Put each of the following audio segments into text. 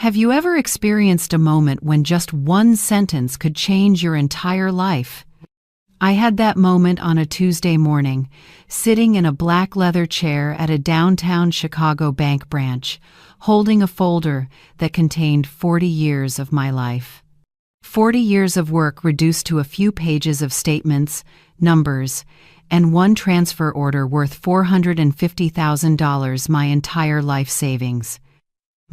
Have you ever experienced a moment when just one sentence could change your entire life? I had that moment on a Tuesday morning, sitting in a black leather chair at a downtown Chicago bank branch, holding a folder that contained 40 years of my life. 40 years of work reduced to a few pages of statements, numbers, and one transfer order worth $450,000, my entire life savings.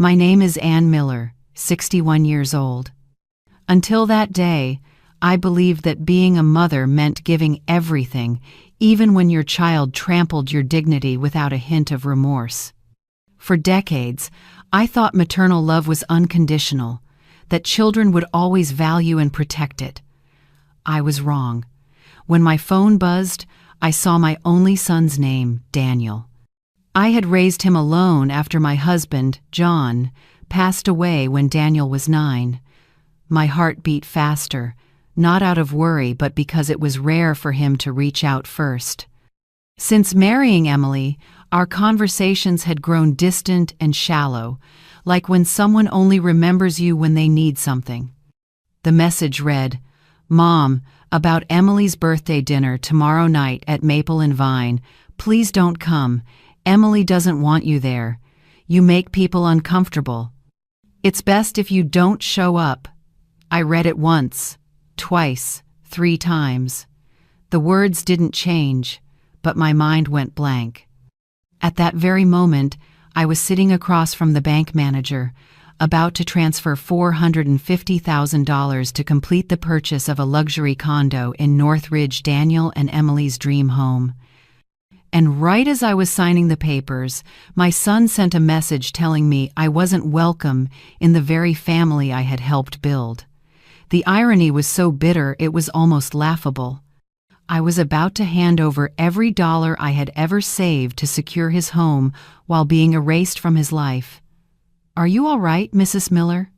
My name is Ann Miller, 61 years old. Until that day, I believed that being a mother meant giving everything, even when your child trampled your dignity without a hint of remorse. For decades, I thought maternal love was unconditional, that children would always value and protect it. I was wrong. When my phone buzzed, I saw my only son's name, Daniel. I had raised him alone after my husband, John, passed away when Daniel was 9. My heart beat faster, not out of worry but because it was rare for him to reach out first. Since marrying Emily, our conversations had grown distant and shallow, like when someone only remembers you when they need something. The message read, "Mom, about Emily's birthday dinner tomorrow night at Maple and Vine. Please don't come. Emily doesn't want you there. You make people uncomfortable. It's best if you don't show up." I read it once, twice, 3 times. The words didn't change, but my mind went blank. At that very moment, I was sitting across from the bank manager, about to transfer $450,000 to complete the purchase of a luxury condo in Northridge, Daniel and Emily's dream home. And right as I was signing the papers, my son sent a message telling me I wasn't welcome in the very family I had helped build. The irony was so bitter it was almost laughable. I was about to hand over every dollar I had ever saved to secure his home while being erased from his life. "Are you all right, Mrs. Miller?"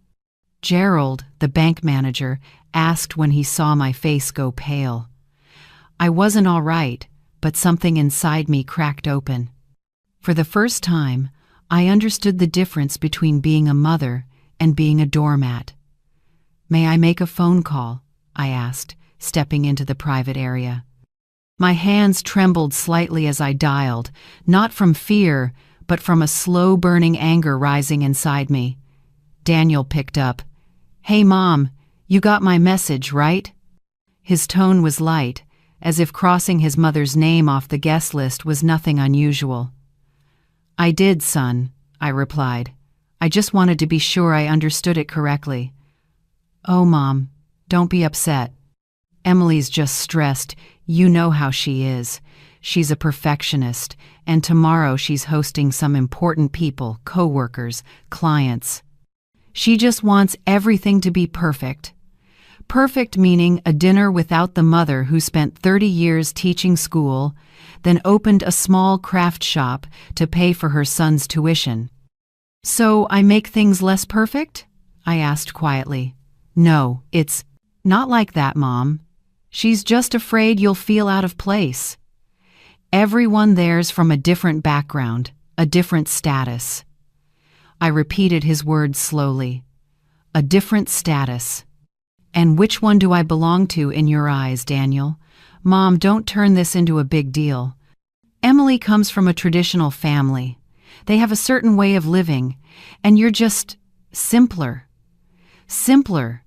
Gerald, the bank manager, asked when he saw my face go pale. I wasn't all right, but something inside me cracked open. For the first time, I understood the difference between being a mother and being a doormat. "May I make a phone call?" I asked, stepping into the private area. My hands trembled slightly as I dialed, not from fear, but from a slow-burning anger rising inside me. Daniel picked up. "Hey, Mom, you got my message, right?" His tone was light, as if crossing his mother's name off the guest list was nothing unusual. "I did, son," I replied. "I just wanted to be sure I understood it correctly." "Oh, Mom, don't be upset. Emily's just stressed. You know how she is. She's a perfectionist, and tomorrow she's hosting some important people, coworkers, clients. She just wants everything to be perfect." Perfect meaning a dinner without the mother who spent 30 years teaching school, then opened a small craft shop to pay for her son's tuition. "So I make things less perfect?" I asked quietly. "No, it's not like that, Mom. She's just afraid you'll feel out of place. Everyone there's from a different background, a different status." I repeated his words slowly. "A different status. And which one do I belong to in your eyes, Daniel? Mom, don't turn this into a big deal. Emily comes from a traditional family. They have a certain way of living, and you're just simpler." Simpler.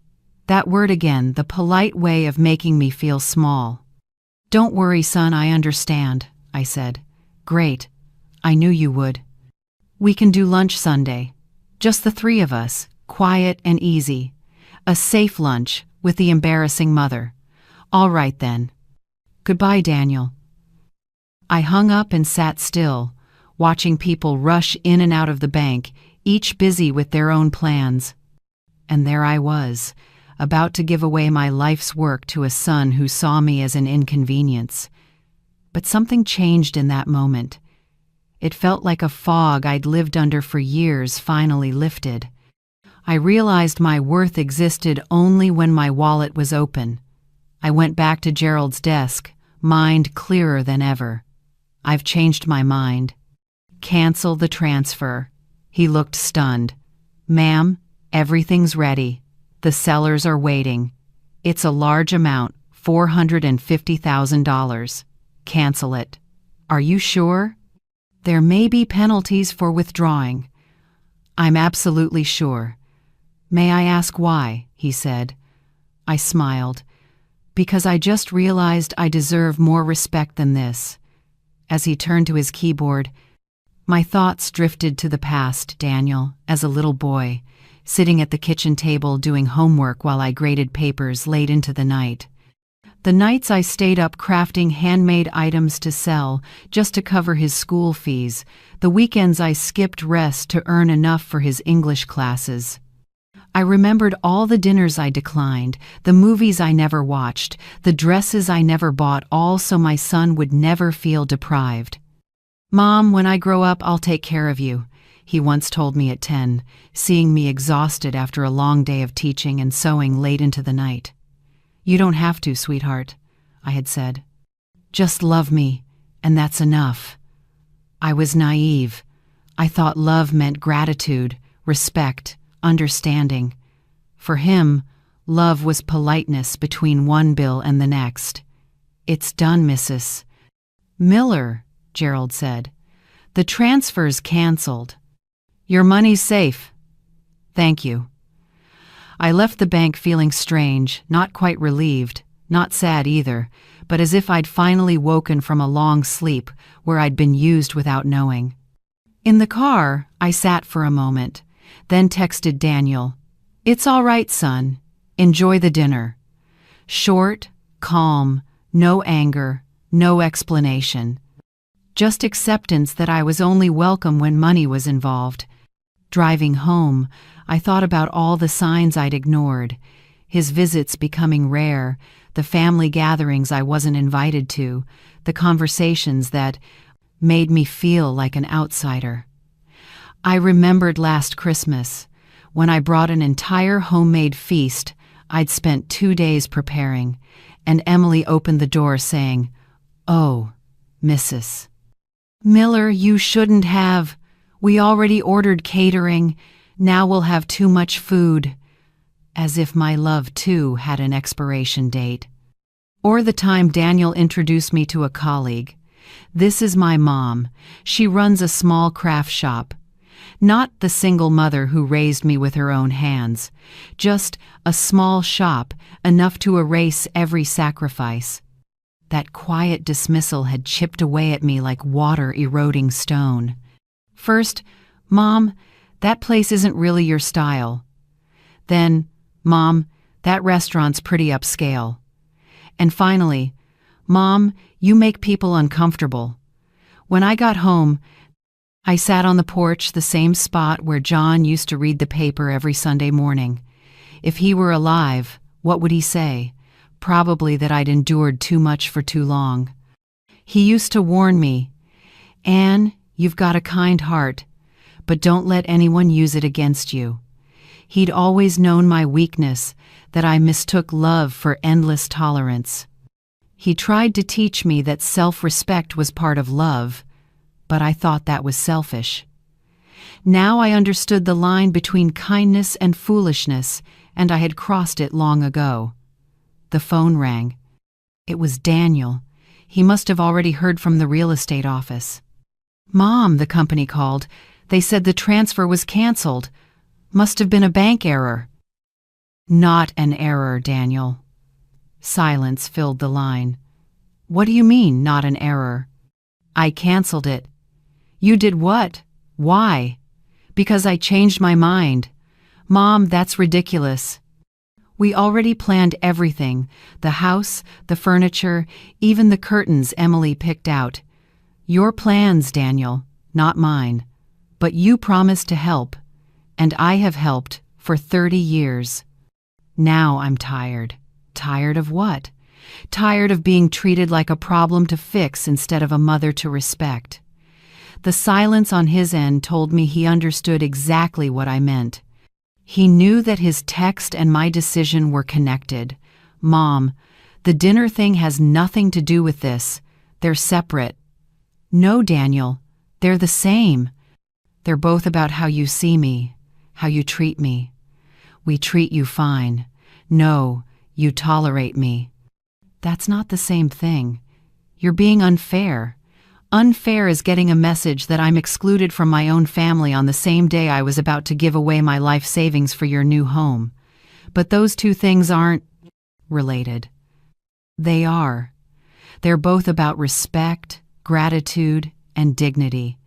That word again, the polite way of making me feel small. "Don't worry, son, I understand," I said. "Great. I knew you would. We can do lunch Sunday. Just the 3 of us, quiet and easy. A safe lunch with the embarrassing mother. All right then. Goodbye, Daniel." I hung up and sat still, watching people rush in and out of the bank, each busy with their own plans. And there I was, about to give away my life's work to a son who saw me as an inconvenience. But something changed in that moment. It felt like a fog I'd lived under for years finally lifted. I realized my worth existed only when my wallet was open. I went back to Gerald's desk, mind clearer than ever. "I've changed my mind." "Cancel the transfer." He looked stunned. "Ma'am, Everything's ready. The sellers are waiting. It's a large amount, $450,000. Cancel it. Are you sure? There may be penalties for withdrawing. I'm absolutely sure. May I ask why? He said. I smiled. Because I just realized I deserve more respect than this. As he turned to his keyboard, my thoughts drifted to the past, Daniel, as a little boy, sitting at the kitchen table doing homework while I graded papers late into the night. The nights I stayed up crafting handmade items to sell just to cover his school fees, the weekends I skipped rest to earn enough for his English classes. I remembered all the dinners I declined, the movies I never watched, the dresses I never bought, all so my son would never feel deprived. "Mom, when I grow up, I'll take care of you," he once told me at 10, seeing me exhausted after a long day of teaching and sewing late into the night. "You don't have to, sweetheart," I had said. "Just love me, and that's enough." I was naive. I thought love meant gratitude, respect, understanding. For him, love was politeness between one bill and the next. "It's done, Mrs. Miller," Gerald said. "The transfer's canceled. Your money's safe." "Thank you." I left the bank feeling strange, not quite relieved, not sad either, but as if I'd finally woken from a long sleep where I'd been used without knowing. In the car, I sat for a moment, then texted Daniel, "It's all right, son. Enjoy the dinner." Short, calm, no anger, no explanation. Just acceptance that I was only welcome when money was involved. Driving home, I thought about all the signs I'd ignored, his visits becoming rare, the family gatherings I wasn't invited to, the conversations that made me feel like an outsider. I remembered last Christmas, when I brought an entire homemade feast I'd spent 2 days preparing, and Emily opened the door saying, "Oh, Mrs. Miller, you shouldn't have. We already ordered catering. Now we'll have too much food." As if my love, too, had an expiration date. Or the time Daniel introduced me to a colleague. "This is my mom. She runs a small craft shop." Not the single mother who raised me with her own hands. Just a small shop, enough to erase every sacrifice. That quiet dismissal had chipped away at me like water eroding stone. First, "Mom, that place isn't really your style." Then, "Mom, that restaurant's pretty upscale." And finally, "Mom, you make people uncomfortable." When I got home, I sat on the porch, the same spot where John used to read the paper every Sunday morning. If he were alive, what would he say? Probably that I'd endured too much for too long. He used to warn me, "Anne, you've got a kind heart, but don't let anyone use it against you." He'd always known my weakness, that I mistook love for endless tolerance. He tried to teach me that self-respect was part of love, but I thought that was selfish. Now I understood the line between kindness and foolishness, and I had crossed it long ago. The phone rang. It was Daniel. He must have already heard from the real estate office. "Mom," the company called. "They said the transfer was canceled. Must have been a bank error." "Not an error, Daniel." Silence filled the line. "What do you mean, not an error?" "I canceled it." "You did what? Why?" "Because I changed my mind." "Mom, that's ridiculous." We already planned everything, the house, the furniture, even the curtains Emily picked out. Your plans, Daniel, not mine. But you promised to help, and I have helped for 30 years. Now I'm tired. Tired of what? Tired of being treated like a problem to fix instead of a mother to respect. The silence on his end told me he understood exactly what I meant. He knew that his text and my decision were connected. "Mom, the dinner thing has nothing to do with this. They're separate." "No, Daniel, they're the same. They're both about how you see me, how you treat me." We treat you fine. No, you tolerate me. That's not the same thing. You're being unfair. Unfair is getting a message that I'm excluded from my own family on the same day I was about to give away my life savings for your new home. But those two things aren't related. They are. They're both about respect, gratitude, and dignity.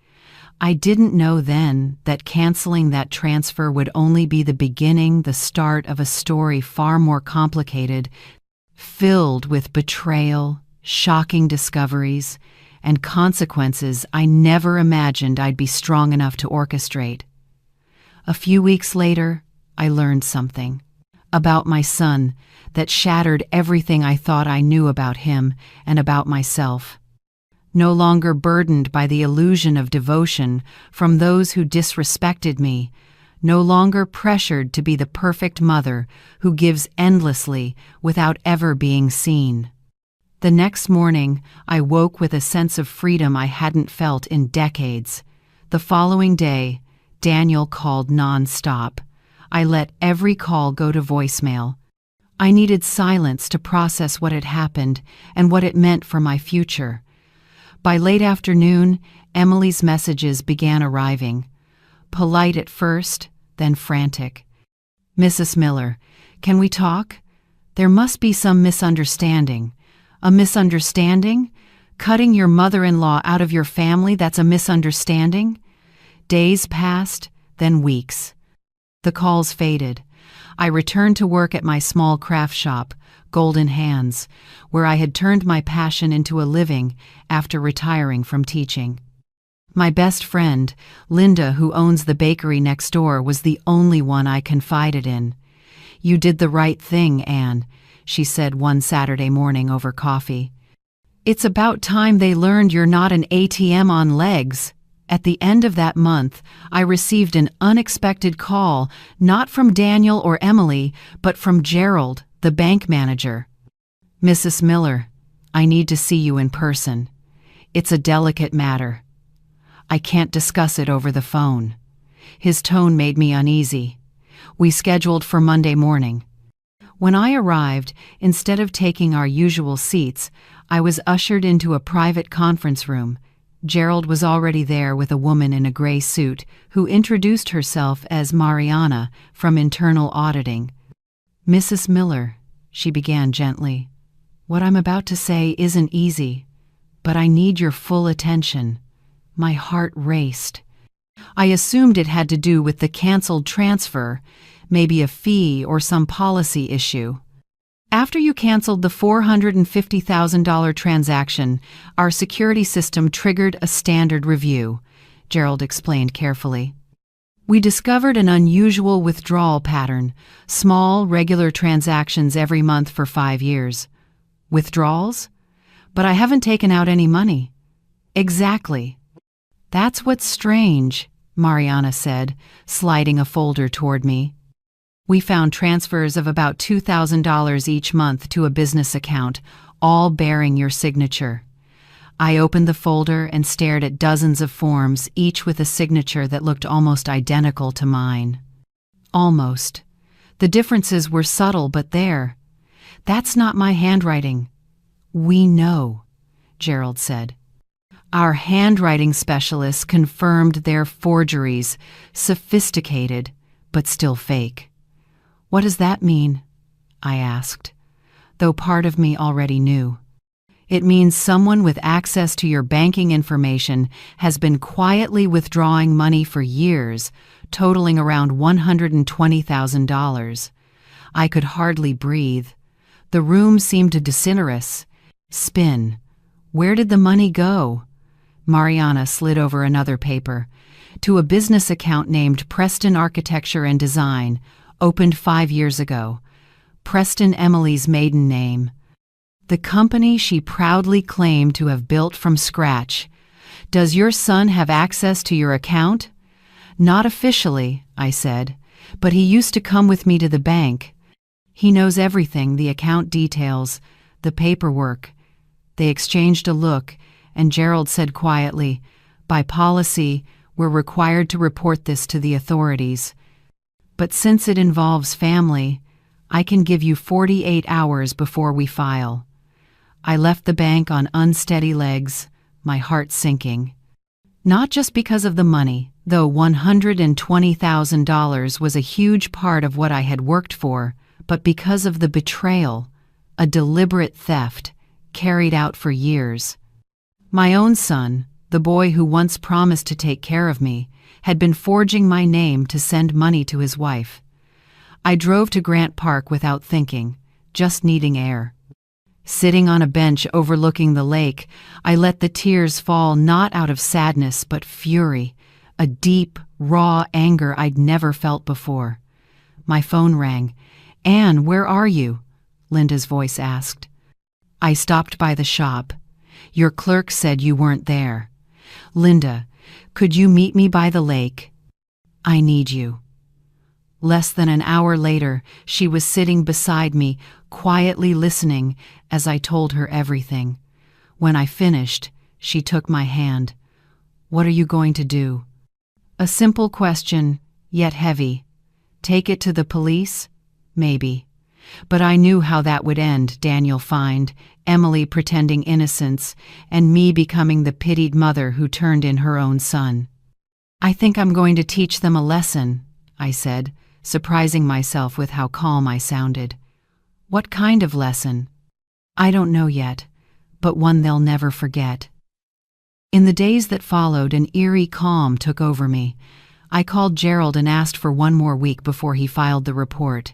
I didn't know then that canceling that transfer would only be the beginning, the start of a story far more complicated, filled with betrayal, shocking discoveries, and consequences I never imagined I'd be strong enough to orchestrate. A few weeks later, I learned something about my son that shattered everything I thought I knew about him and about myself. No longer burdened by the illusion of devotion from those who disrespected me, no longer pressured to be the perfect mother who gives endlessly without ever being seen. The next morning, I woke with a sense of freedom I hadn't felt in decades. The following day, Daniel called non-stop. I let every call go to voicemail. I needed silence to process what had happened and what it meant for my future. By late afternoon, Emily's messages began arriving. Polite at first, then frantic. "Mrs. Miller, can we talk? There must be some misunderstanding." "A misunderstanding? Cutting your mother-in-law out of your family, that's a misunderstanding?" Days passed, then weeks. The calls faded. I returned to work at my small craft shop, Golden Hands, where I had turned my passion into a living after retiring from teaching. My best friend, Linda, who owns the bakery next door, was the only one I confided in. "You did the right thing, Anne," she said one Saturday morning over coffee. "It's about time they learned you're not an ATM on legs." At the end of that month, I received an unexpected call, not from Daniel or Emily, but from Gerald, the bank manager. "Mrs. Miller, I need to see you in person. It's a delicate matter. I can't discuss it over the phone." His tone made me uneasy. We scheduled for Monday morning. When I arrived, instead of taking our usual seats, I was ushered into a private conference room. Gerald was already there with a woman in a gray suit who introduced herself as Mariana from internal auditing. "Mrs. Miller," she began gently, "what I'm about to say isn't easy, but I need your full attention." My heart raced. I assumed it had to do with the canceled transfer, maybe a fee or some policy issue. "After you canceled the $450,000 transaction, our security system triggered a standard review," Gerald explained carefully. "We discovered an unusual withdrawal pattern, small, regular transactions every month for 5 years. Withdrawals? But I haven't taken out any money." "Exactly. That's what's strange," Mariana said, sliding a folder toward me. "We found transfers of about $2,000 each month to a business account, all bearing your signature." I opened the folder and stared at dozens of forms, each with a signature that looked almost identical to mine. Almost. The differences were subtle, but there. "That's not my handwriting." "We know," Gerald said. Our handwriting specialists confirmed their forgeries, sophisticated, but still fake. "What does that mean?" I asked, though part of me already knew. "It means someone with access to your banking information has been quietly withdrawing money for years, totaling around $120,000. I could hardly breathe. The room seemed to disintegrate. Spin. Where did the money go? Mariana slid over another paper. "To a business account named Preston Architecture and Design, opened 5 years ago. Preston, Emily's maiden name. The company she proudly claimed to have built from scratch. Does your son have access to your account?" "Not officially," I said, "but he used to come with me to the bank. He knows everything, the account details, the paperwork." They exchanged a look, and Gerald said quietly, "By policy, we're required to report this to the authorities." But since it involves family, I can give you 48 hours before we file." I left the bank on unsteady legs, my heart sinking. Not just because of the money, though $120,000 was a huge part of what I had worked for, but because of the betrayal, a deliberate theft, carried out for years. My own son, the boy who once promised to take care of me, had been forging my name to send money to his wife. I drove to Grant Park without thinking, just needing air. Sitting on a bench overlooking the lake, I let the tears fall not out of sadness but fury, a deep, raw anger I'd never felt before. My phone rang. "Anne, where are you?" Linda's voice asked. I stopped by the shop. "Your clerk said you weren't there." "Linda, could you meet me by the lake? I need you." Less than an hour later, she was sitting beside me, quietly listening as I told her everything. When I finished, she took my hand. "What are you going to do?" A simple question, yet heavy. Take it to the police? Maybe. But I knew how that would end, Daniel fined, Emily pretending innocence, and me becoming the pitied mother who turned in her own son. "I think I'm going to teach them a lesson," I said, surprising myself with how calm I sounded. "What kind of lesson?" "I don't know yet, but one they'll never forget." In the days that followed, an eerie calm took over me. I called Gerald and asked for one more week before he filed the report.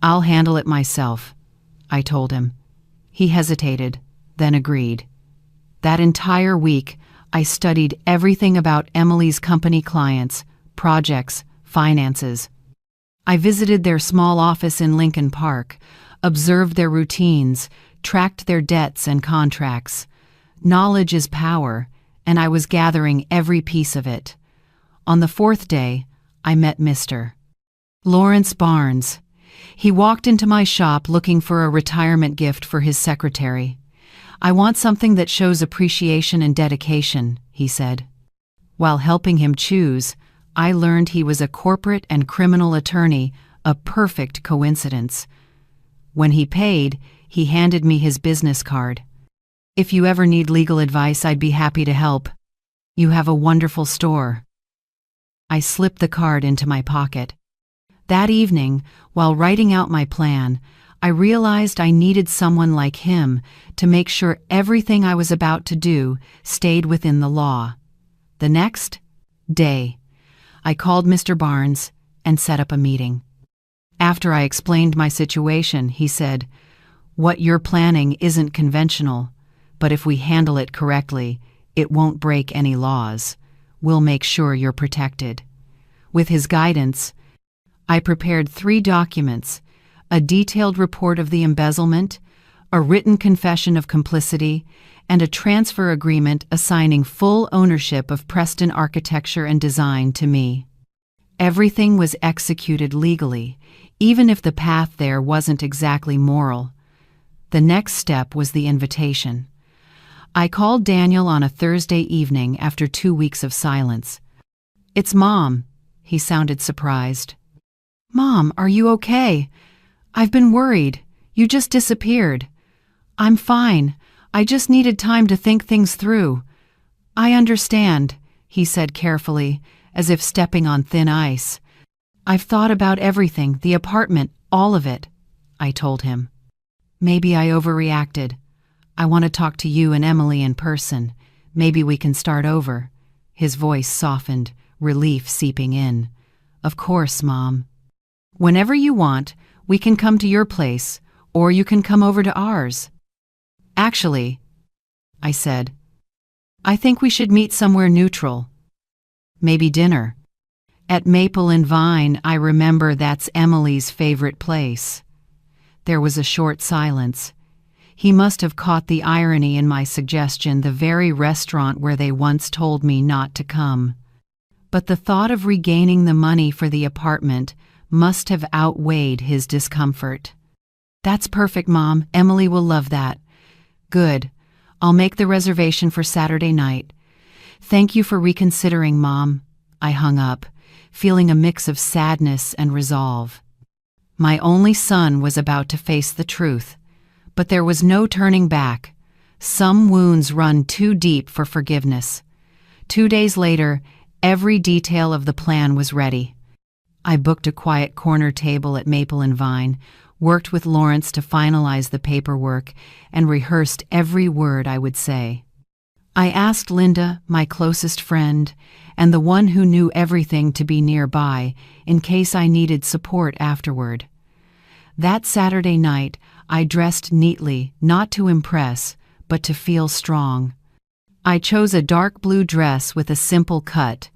"I'll handle it myself," I told him. He hesitated, then agreed. That entire week, I studied everything about Emily's company clients, projects, finances. I visited their small office in Lincoln Park, observed their routines, tracked their debts and contracts. Knowledge is power, and I was gathering every piece of it. On the fourth day, I met Mr. Lawrence Barnes. He walked into my shop looking for a retirement gift for his secretary. "I want something that shows appreciation and dedication," he said. While helping him choose, I learned he was a corporate and criminal attorney, a perfect coincidence. When he paid, he handed me his business card. "If you ever need legal advice, I'd be happy to help. You have a wonderful store." I slipped the card into my pocket. That evening, while writing out my plan, I realized I needed someone like him to make sure everything I was about to do stayed within the law. The next day, I called Mr. Barnes and set up a meeting. After I explained my situation, he said, "What you're planning isn't conventional, but if we handle it correctly, it won't break any laws. We'll make sure you're protected." With his guidance, I prepared 3 documents: a detailed report of the embezzlement, a written confession of complicity, and a transfer agreement assigning full ownership of Preston Architecture and Design to me. Everything was executed legally, even if the path there wasn't exactly moral. The next step was the invitation. I called Daniel on a Thursday evening after 2 weeks of silence. "It's Mom." He sounded surprised. "Mom, are you okay? I've been worried. You just disappeared." "I'm fine. I just needed time to think things through." "I understand," he said carefully, as if stepping on thin ice. "I've thought about everything, the apartment, all of it," I told him. "Maybe I overreacted. I want to talk to you and Emily in person. Maybe we can start over." His voice softened, relief seeping in. "Of course, Mom. Whenever you want, we can come to your place, or you can come over to ours." "Actually," I said, "I think we should meet somewhere neutral. Maybe dinner. At Maple and Vine, I remember that's Emily's favorite place." There was a short silence. He must have caught the irony in my suggestion, the very restaurant where they once told me not to come. But the thought of regaining the money for the apartment must have outweighed his discomfort. "That's perfect, Mom. Emily will love that." "Good. I'll make the reservation for Saturday night." "Thank you for reconsidering, Mom." I hung up, feeling a mix of sadness and resolve. My only son was about to face the truth, but there was no turning back. Some wounds run too deep for forgiveness. 2 days later, every detail of the plan was ready. I booked a quiet corner table at Maple and Vine, worked with Lawrence to finalize the paperwork, and rehearsed every word I would say. I asked Linda, my closest friend, and the one who knew everything, to be nearby in case I needed support afterward. That Saturday night, I dressed neatly, not to impress, but to feel strong. I chose a dark blue dress with a simple cut,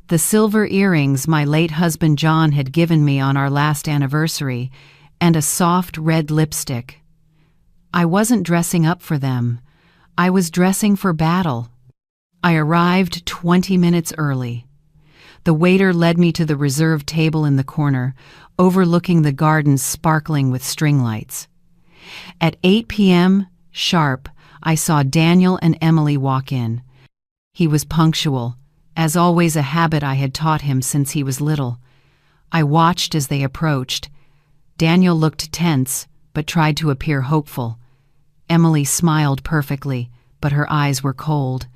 the silver earrings my late husband John had given me on our last anniversary, and a soft red lipstick. I wasn't dressing up for them. I was dressing for battle. I arrived 20 minutes early. The waiter led me to the reserved table in the corner, overlooking the gardens sparkling with string lights. At 8 p.m. sharp, I saw Daniel and Emily walk in. He was punctual, as always, a habit I had taught him since he was little. I watched as they approached. Daniel looked tense, but tried to appear hopeful. Emily smiled perfectly, but her eyes were cold.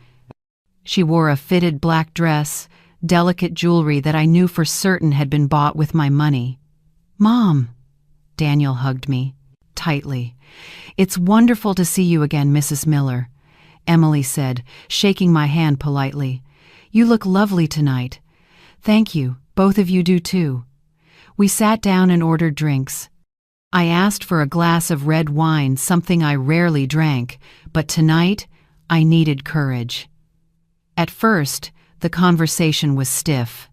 She wore a fitted black dress, delicate jewelry that I knew for certain had been bought with my money. "Mom!" Daniel hugged me tightly. "It's wonderful to see you again, Mrs. Miller," Emily said, shaking my hand politely. "You look lovely tonight." "Thank you, both of you do too." We sat down and ordered drinks. I asked for a glass of red wine, something I rarely drank, but tonight I needed courage. At first, the conversation was stiff.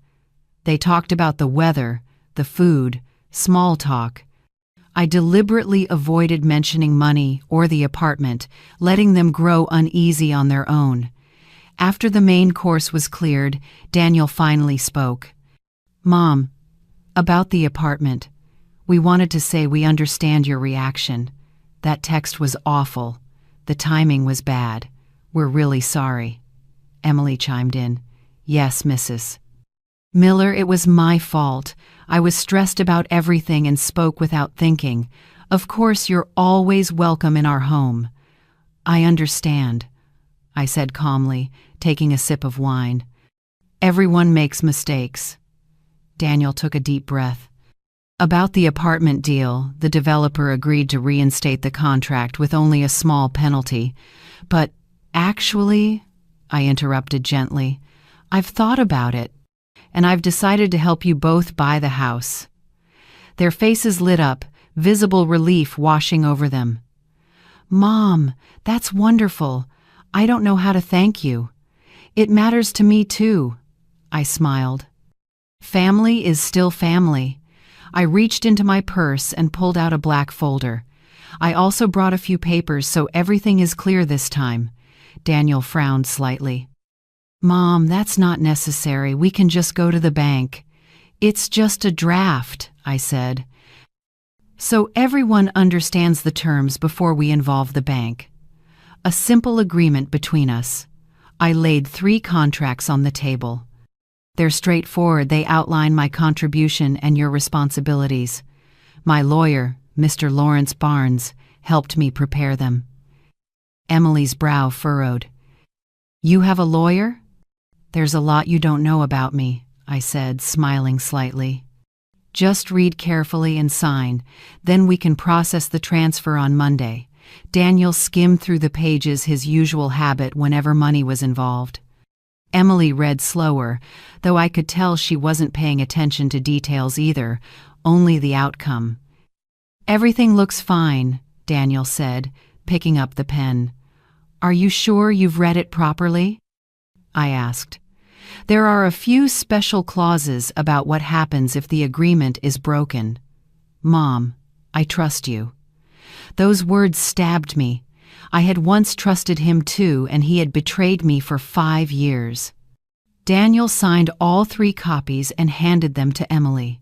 They talked about the weather, the food, small talk. I deliberately avoided mentioning money or the apartment, letting them grow uneasy on their own. After the main course was cleared, Daniel finally spoke. "Mom, about the apartment. We wanted to say we understand your reaction. That text was awful. The timing was bad. We're really sorry." Emily chimed in. "Yes, Mrs. Miller, it was my fault. I was stressed about everything and spoke without thinking. Of course, you're always welcome in our home." "I understand," I said calmly, taking a sip of wine. "Everyone makes mistakes." Daniel took a deep breath. About the apartment deal, the developer agreed to reinstate the contract with only a small penalty. "But actually," I interrupted gently, "I've thought about it, and I've decided to help you both buy the house." Their faces lit up, visible relief washing over them. "Mom, that's wonderful. I don't know how to thank you. It matters to me too," I smiled. Family is still family. I reached into my purse and pulled out a black folder. "I also brought a few papers, so everything is clear this time." Daniel frowned slightly. "Mom, that's not necessary. We can just go to the bank." "It's just a draft," I said. "So everyone understands the terms before we involve the bank." A simple agreement between us. I laid 3 contracts on the table. They're straightforward. They outline my contribution and your responsibilities. My lawyer, Mr. Lawrence Barnes, helped me prepare them. Emily's brow furrowed. "You have a lawyer?" "There's a lot you don't know about me," I said, smiling slightly. "Just read carefully and sign, then we can process the transfer on Monday." Daniel skimmed through the pages, his usual habit whenever money was involved. Emily read slower, though I could tell she wasn't paying attention to details either, only the outcome. "Everything looks fine," Daniel said, picking up the pen. "Are you sure you've read it properly?" I asked. "There are a few special clauses about what happens if the agreement is broken." "Mom, I trust you." Those words stabbed me. I had once trusted him too, and he had betrayed me for 5 years. Daniel signed all 3 copies and handed them to Emily.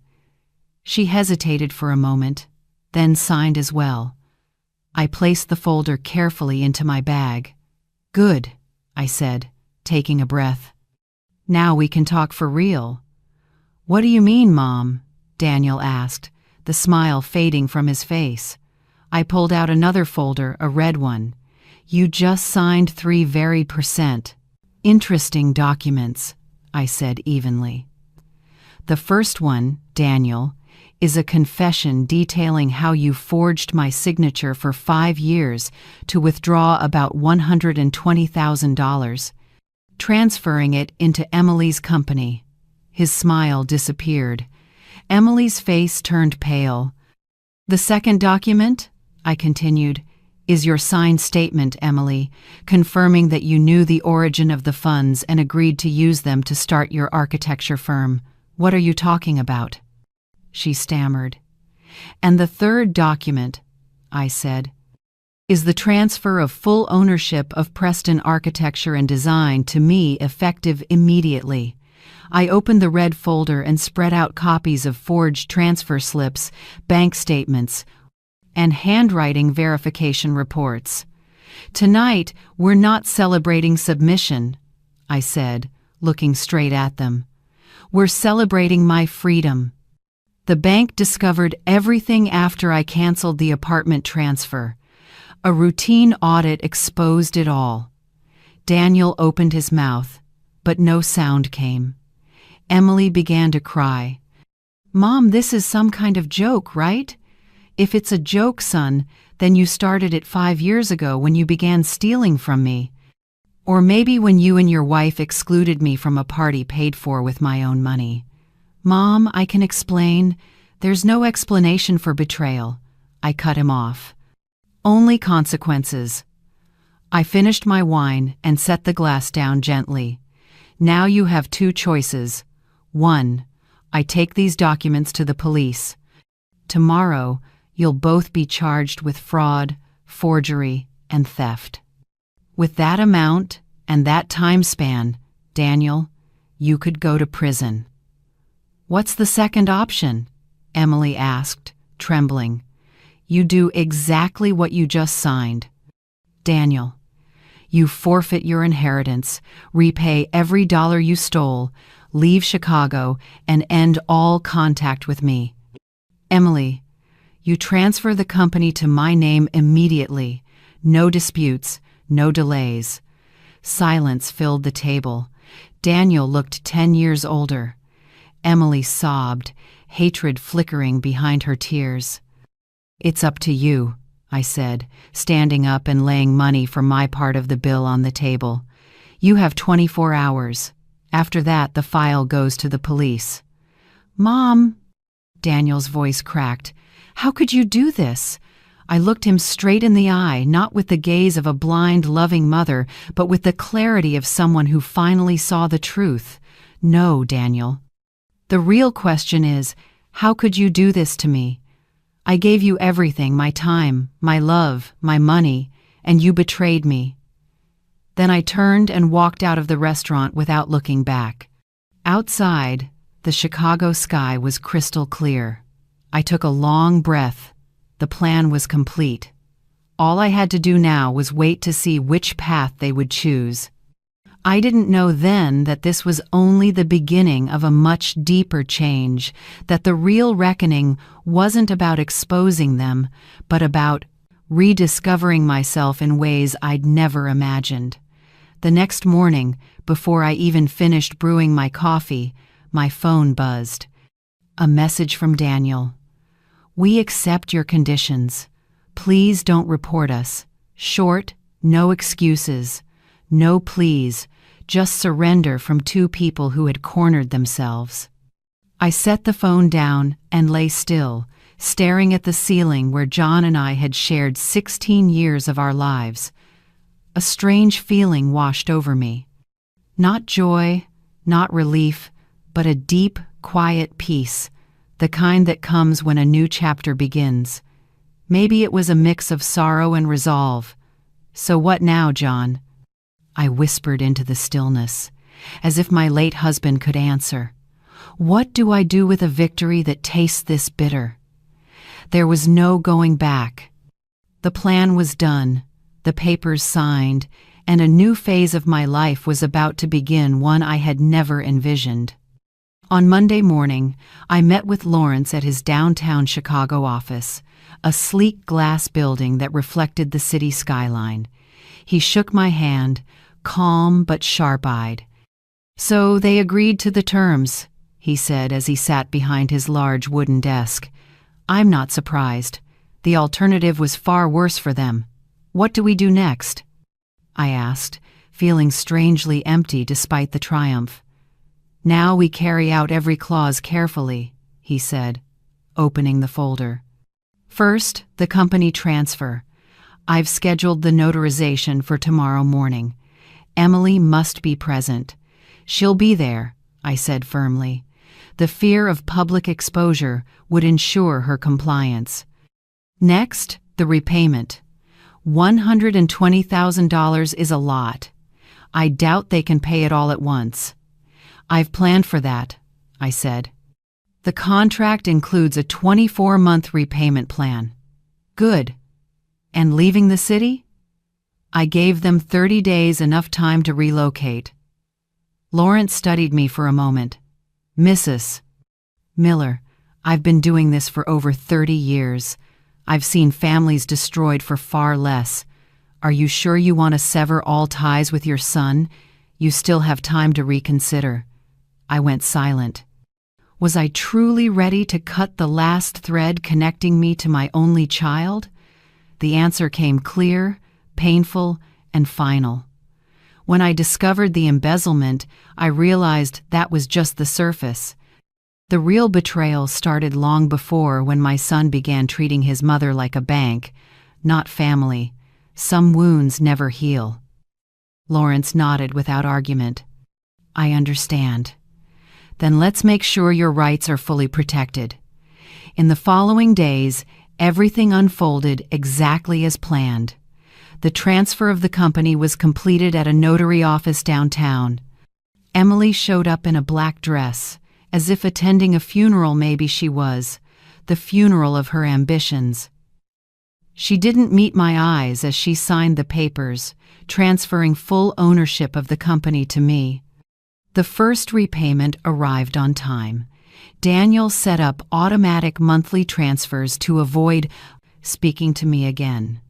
She hesitated for a moment, then signed as well. I placed the folder carefully into my bag. "Good," I said, taking a breath. "Now we can talk for real. "What do you mean, Mom?" Daniel asked, the smile fading from his face. I pulled out another folder, a red one. "You just signed 3 very percent. Interesting documents," I said evenly. "The first one, Daniel, is a confession detailing how you forged my signature for 5 years to withdraw about $120,000, transferring it into Emily's company." His smile disappeared. Emily's face turned pale. "The second document," I continued, "is your signed statement, Emily, confirming that you knew the origin of the funds and agreed to use them to start your architecture firm. What are you talking about?" She stammered. "And the third document," I said, "is the transfer of full ownership of Preston Architecture and Design to me, effective immediately." I opened the red folder and spread out copies of forged transfer slips, bank statements, and handwriting verification reports. "Tonight, we're not celebrating submission," I said, looking straight at them. "We're celebrating my freedom. The bank discovered everything after I canceled the apartment transfer. A routine audit exposed it all." Daniel opened his mouth, but no sound came. Emily began to cry. "Mom, this is some kind of joke, right? If it's a joke, son, then you started it 5 years ago when you began stealing from me. Or maybe when you and your wife excluded me from a party paid for with my own money." "Mom, I can explain." "There's no explanation for betrayal," I cut him off. "Only consequences." I finished my wine and set the glass down gently. "Now you have 2 choices. 1, I take these documents to the police. Tomorrow, you'll both be charged with fraud, forgery, and theft. With that amount and that time span, Daniel, you could go to prison." "What's the second option?" Emily asked, trembling. "You do exactly what you just signed. Daniel, you forfeit your inheritance, repay every dollar you stole, leave Chicago, and end all contact with me. Emily, you transfer the company to my name immediately. No disputes, no delays." Silence filled the table. Daniel looked 10 years older. Emily sobbed, hatred flickering behind her tears. "It's up to you," I said, standing up and laying money for my part of the bill on the table. "You have 24 hours. After that, the file goes to the police." "Mom," Daniel's voice cracked, "how could you do this?" I looked him straight in the eye, not with the gaze of a blind, loving mother, but with the clarity of someone who finally saw the truth. "No, Daniel. The real question is, how could you do this to me? I gave you everything, my time, my love, my money, and you betrayed me." Then I turned and walked out of the restaurant without looking back. Outside, the Chicago sky was crystal clear. I took a long breath. The plan was complete. All I had to do now was wait to see which path they would choose. I didn't know then that this was only the beginning of a much deeper change, that the real reckoning wasn't about exposing them, but about rediscovering myself in ways I'd never imagined. The next morning, before I even finished brewing my coffee, my phone buzzed. A message from Daniel. "We accept your conditions. Please don't report us. Short, no excuses. No pleas, just surrender from 2 people who had cornered themselves." I set the phone down and lay still, staring at the ceiling where John and I had shared 16 years of our lives. A strange feeling washed over me. Not joy, not relief, but a deep, quiet peace, the kind that comes when a new chapter begins. Maybe it was a mix of sorrow and resolve. "So what now, John?" I whispered into the stillness, as if my late husband could answer. "What do I do with a victory that tastes this bitter?" There was no going back. The plan was done, the papers signed, and a new phase of my life was about to begin, one I had never envisioned. On Monday morning, I met with Lawrence at his downtown Chicago office, a sleek glass building that reflected the city skyline. He shook my hand, calm but sharp-eyed. "So they agreed to the terms," he said as he sat behind his large wooden desk. "I'm not surprised. The alternative was far worse for them. What do we do next?" I asked, feeling strangely empty despite the triumph. "Now we carry out every clause carefully," he said, opening the folder. "First, the company transfer. I've scheduled the notarization for tomorrow morning. Emily must be present." "She'll be there," I said firmly. The fear of public exposure would ensure her compliance. Next, the repayment. $120,000 is a lot. I doubt they can pay it all at once. "I've planned for that," I said. "The contract includes a 24-month repayment plan." "Good. And leaving the city?" "I gave them 30 days, enough time to relocate." Lawrence studied me for a moment. "Mrs. Miller, I've been doing this for over 30 years. I've seen families destroyed for far less. Are you sure you want to sever all ties with your son? You still have time to reconsider." I went silent. Was I truly ready to cut the last thread connecting me to my only child? The answer came clear, painful, and final. When I discovered the embezzlement, I realized that was just the surface. The real betrayal started long before, when my son began treating his mother like a bank, not family. Some wounds never heal. Lawrence nodded without argument. "I understand. Then let's make sure your rights are fully protected." In the following days, everything unfolded exactly as planned. The transfer of the company was completed at a notary office downtown. Emily showed up in a black dress, as if attending a funeral. Maybe she was, the funeral of her ambitions. She didn't meet my eyes as she signed the papers, transferring full ownership of the company to me. The first repayment arrived on time. Daniel set up automatic monthly transfers to avoid speaking to me again.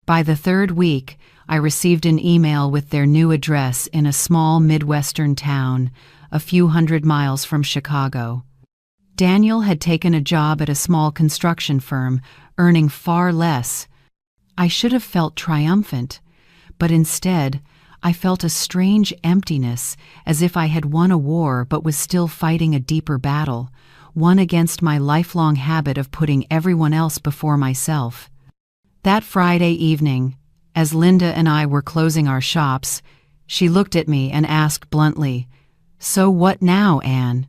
By the third week, I received an email with their new address in a small Midwestern town, a few hundred miles from Chicago. Daniel had taken a job at a small construction firm, earning far less. I should have felt triumphant, but instead, I felt a strange emptiness, as if I had won a war but was still fighting a deeper battle, one against my lifelong habit of putting everyone else before myself. That Friday evening, as Linda and I were closing our shops, she looked at me and asked bluntly, "So what now, Anne?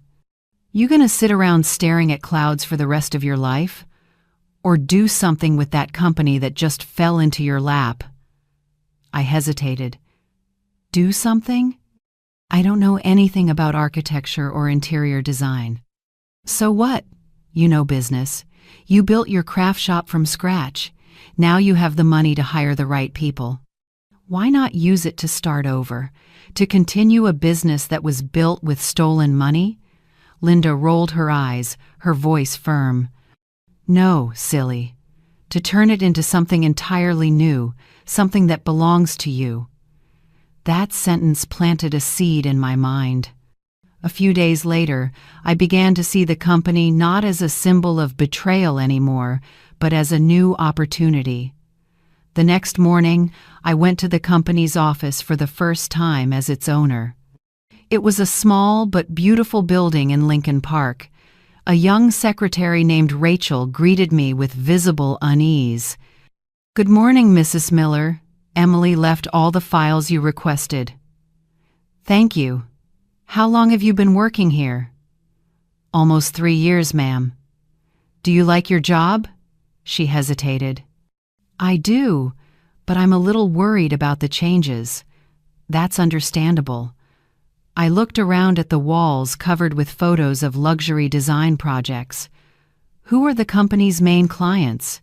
You gonna sit around staring at clouds for the rest of your life? Or do something with that company that just fell into your lap?" I hesitated. Do something? I don't know anything about architecture or interior design. "So what? You know business. You built your craft shop from scratch. Now you have the money to hire the right people. Why not use it to start over, to continue a business that was built with stolen money?" Linda rolled her eyes, her voice firm. "No, silly. To turn it into something entirely new, something that belongs to you." That sentence planted a seed in my mind. A few days later, I began to see the company not as a symbol of betrayal anymore, but as a new opportunity. The next morning, I went to the company's office for the first time as its owner. It was a small but beautiful building in Lincoln Park. A young secretary named Rachel greeted me with visible unease. "Good morning, Mrs. Miller. Emily left all the files you requested." "Thank you. How long have you been working here?" "Almost 3 years, ma'am." "Do you like your job?" She hesitated. "I do, but I'm a little worried about the changes." "That's understandable." I looked around at the walls covered with photos of luxury design projects. Who are the company's main clients?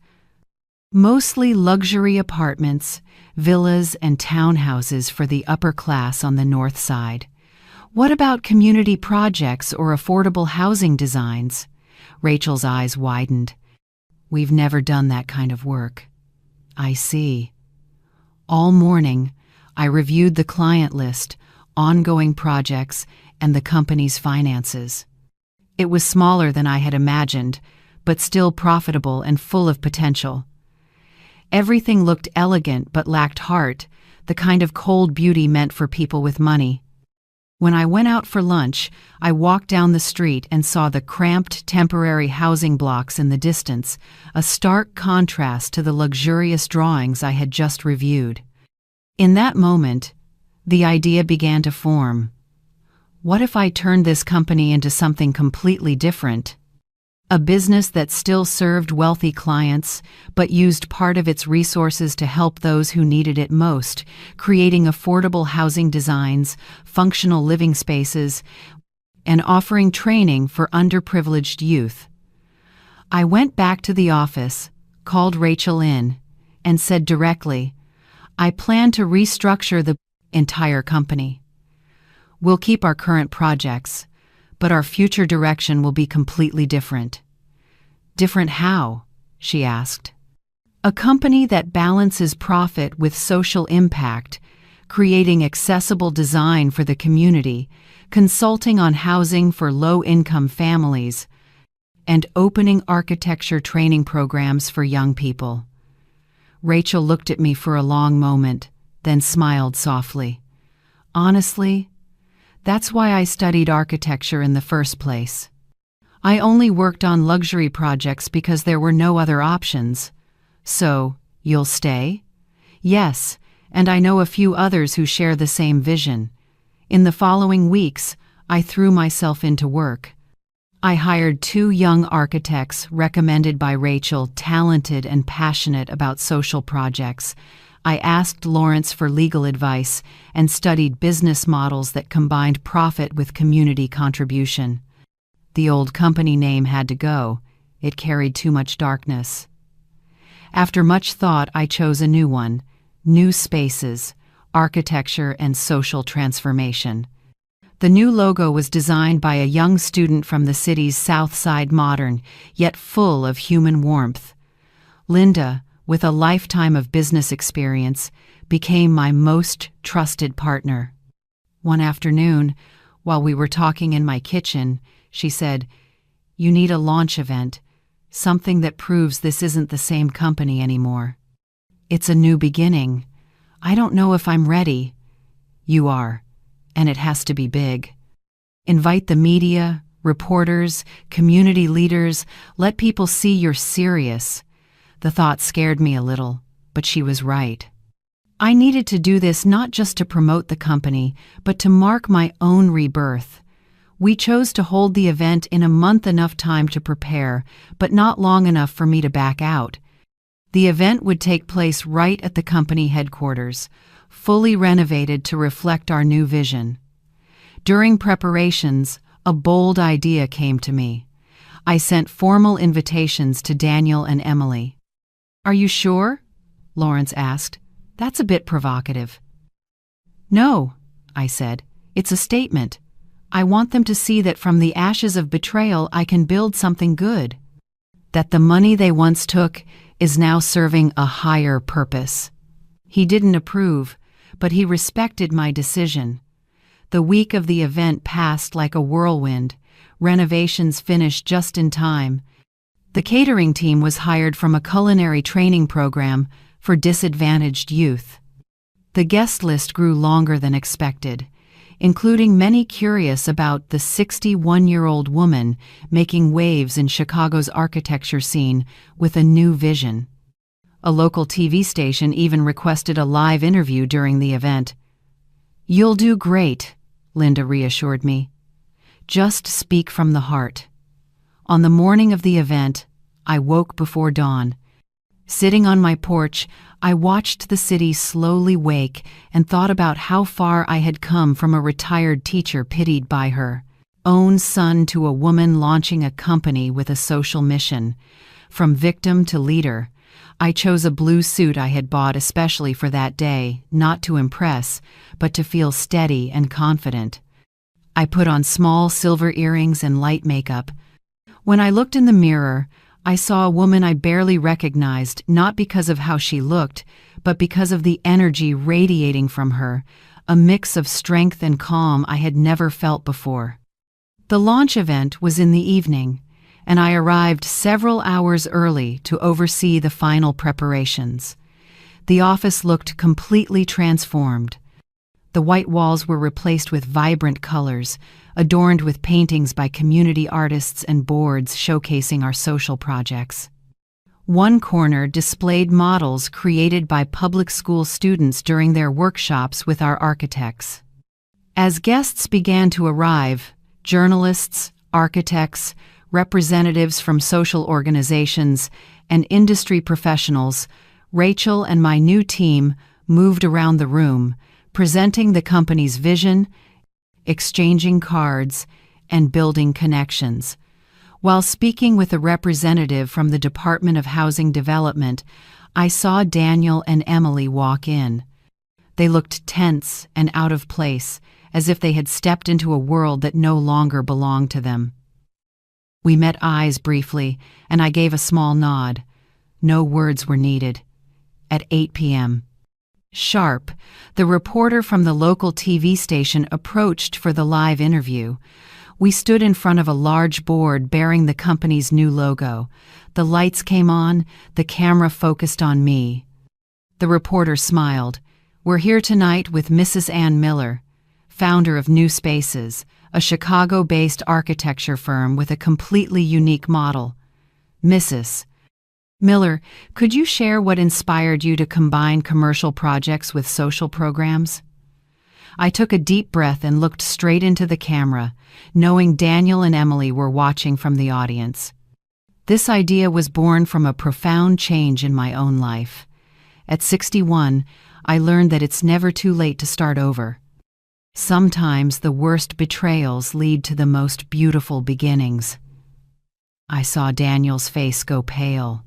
Mostly luxury apartments, villas, and townhouses for the upper class on the north side. What about community projects or affordable housing designs? Rachel's eyes widened. We've never done that kind of work. I see. All morning, I reviewed the client list, ongoing projects, and the company's finances. It was smaller than I had imagined, but still profitable and full of potential. Everything looked elegant but lacked heart, the kind of cold beauty meant for people with money. When I went out for lunch, I walked down the street and saw the cramped temporary housing blocks in the distance, a stark contrast to the luxurious drawings I had just reviewed. In that moment, the idea began to form. What if I turned this company into something completely different? A business that still served wealthy clients, but used part of its resources to help those who needed it most, creating affordable housing designs, functional living spaces, and offering training for underprivileged youth. I went back to the office, called Rachel in, and said directly, I plan to restructure the entire company. We'll keep our current projects, but our future direction will be completely different. Different how? She asked. A company that balances profit with social impact, creating accessible design for the community, consulting on housing for low-income families, and opening architecture training programs for young people. Rachel looked at me for a long moment, then smiled softly. Honestly, that's why I studied architecture in the first place. I only worked on luxury projects because there were no other options. So, you'll stay? Yes, and I know a few others who share the same vision. In the following weeks, I threw myself into work. I hired 2 young architects recommended by Rachel, talented and passionate about social projects. I asked Lawrence for legal advice and studied business models that combined profit with community contribution. The old company name had to go. It carried too much darkness. After much thought, I chose a new one: New Spaces, Architecture and Social Transformation. The new logo was designed by a young student from the city's South Side, modern, yet full of human warmth. Linda, with a lifetime of business experience, became my most trusted partner. One afternoon, while we were talking in my kitchen, she said, "You need a launch event, something that proves this isn't the same company anymore. It's a new beginning. I don't know if I'm ready." "You are, and it has to be big. Invite the media, reporters, community leaders, let people see you're serious." The thought scared me a little, but she was right. I needed to do this not just to promote the company, but to mark my own rebirth. We chose to hold the event in a month, enough time to prepare, but not long enough for me to back out. The event would take place right at the company headquarters, fully renovated to reflect our new vision. During preparations, a bold idea came to me. I sent formal invitations to Daniel and Emily. "Are you sure?" Lawrence asked. "That's a bit provocative." "No," I said. "It's a statement. I want them to see that from the ashes of betrayal I can build something good. That the money they once took is now serving a higher purpose." He didn't approve, but he respected my decision. The week of the event passed like a whirlwind. Renovations finished just in time. The catering team was hired from a culinary training program for disadvantaged youth. The guest list grew longer than expected, including many curious about the 61-year-old woman making waves in Chicago's architecture scene with a new vision. A local TV station even requested a live interview during the event. "You'll do great," Linda reassured me. "Just speak from the heart." On the morning of the event, I woke before dawn. Sitting on my porch, I watched the city slowly wake and thought about how far I had come from a retired teacher pitied by her own son to a woman launching a company with a social mission. From victim to leader, I chose a blue suit I had bought especially for that day, not to impress, but to feel steady and confident. I put on small silver earrings and light makeup. When I looked in the mirror, I saw a woman I barely recognized, not because of how she looked, but because of the energy radiating from her, a mix of strength and calm I had never felt before. The launch event was in the evening, and I arrived several hours early to oversee the final preparations. The office looked completely transformed. The white walls were replaced with vibrant colors, adorned with paintings by community artists and boards showcasing our social projects. One corner displayed models created by public school students during their workshops with our architects. As guests began to arrive, journalists, architects, representatives from social organizations, and industry professionals, Rachel and my new team moved around the room, presenting the company's vision, exchanging cards, and building connections. While speaking with a representative from the Department of Housing Development, I saw Daniel and Emily walk in. They looked tense and out of place, as if they had stepped into a world that no longer belonged to them. We met eyes briefly, and I gave a small nod. No words were needed. At 8 p.m. sharp, the reporter from the local TV station approached for the live interview. We stood in front of a large board bearing the company's new logo. The lights came on, the camera focused on me. The reporter smiled. "We're here tonight with Mrs. Ann Miller, founder of New Spaces, a Chicago-based architecture firm with a completely unique model. Mrs. Miller, could you share what inspired you to combine commercial projects with social programs?" I took a deep breath and looked straight into the camera, knowing Daniel and Emily were watching from the audience. This idea was born from a profound change in my own life. At 61, I learned that it's never too late to start over. Sometimes the worst betrayals lead to the most beautiful beginnings. I saw Daniel's face go pale.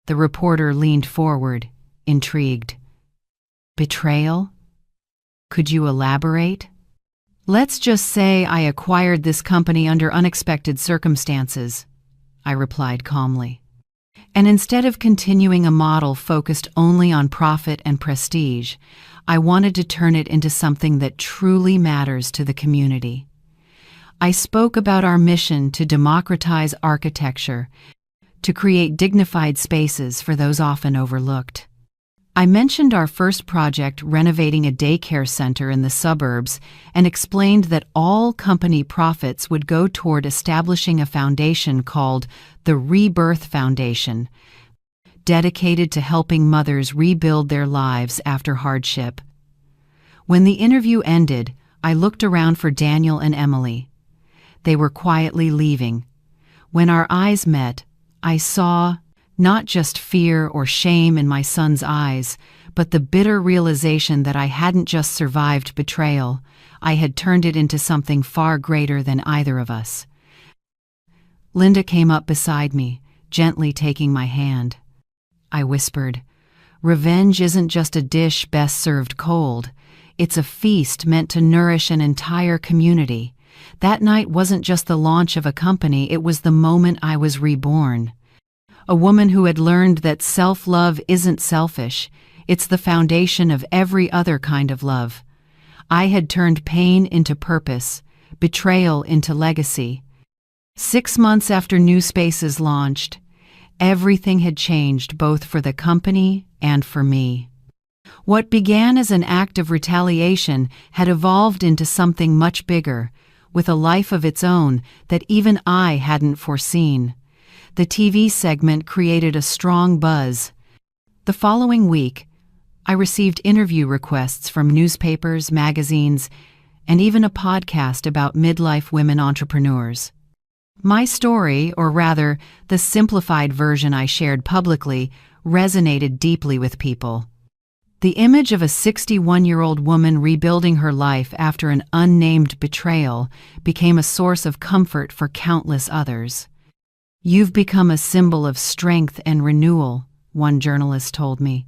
The reporter leaned forward, intrigued. "Betrayal? Could you elaborate?" "Let's just say I acquired this company under unexpected circumstances," I replied calmly. "And instead of continuing a model focused only on profit and prestige, I wanted to turn it into something that truly matters to the community." I spoke about our mission to democratize architecture, to create dignified spaces for those often overlooked. I mentioned our first project renovating a daycare center in the suburbs and explained that all company profits would go toward establishing a foundation called the Rebirth Foundation, dedicated to helping mothers rebuild their lives after hardship. When the interview ended, I looked around for Daniel and Emily. They were quietly leaving. When our eyes met, I saw not just fear or shame in my son's eyes, but the bitter realization that I hadn't just survived betrayal, I had turned it into something far greater than either of us. Linda came up beside me, gently taking my hand. I whispered, "Revenge isn't just a dish best served cold. It's a feast meant to nourish an entire community. That night wasn't just the launch of a company, it was the moment I was reborn. A woman who had learned that self-love isn't selfish, it's the foundation of every other kind of love. I had turned pain into purpose, betrayal into legacy. 6 months after New Spaces launched, everything had changed both for the company and for me. What began as an act of retaliation had evolved into something much bigger, with a life of its own that even I hadn't foreseen. The TV segment created a strong buzz. The following week, I received interview requests from newspapers, magazines, and even a podcast about midlife women entrepreneurs. My story, or rather, the simplified version I shared publicly, resonated deeply with people. The image of a 61-year-old woman rebuilding her life after an unnamed betrayal became a source of comfort for countless others. "You've become a symbol of strength and renewal," one journalist told me.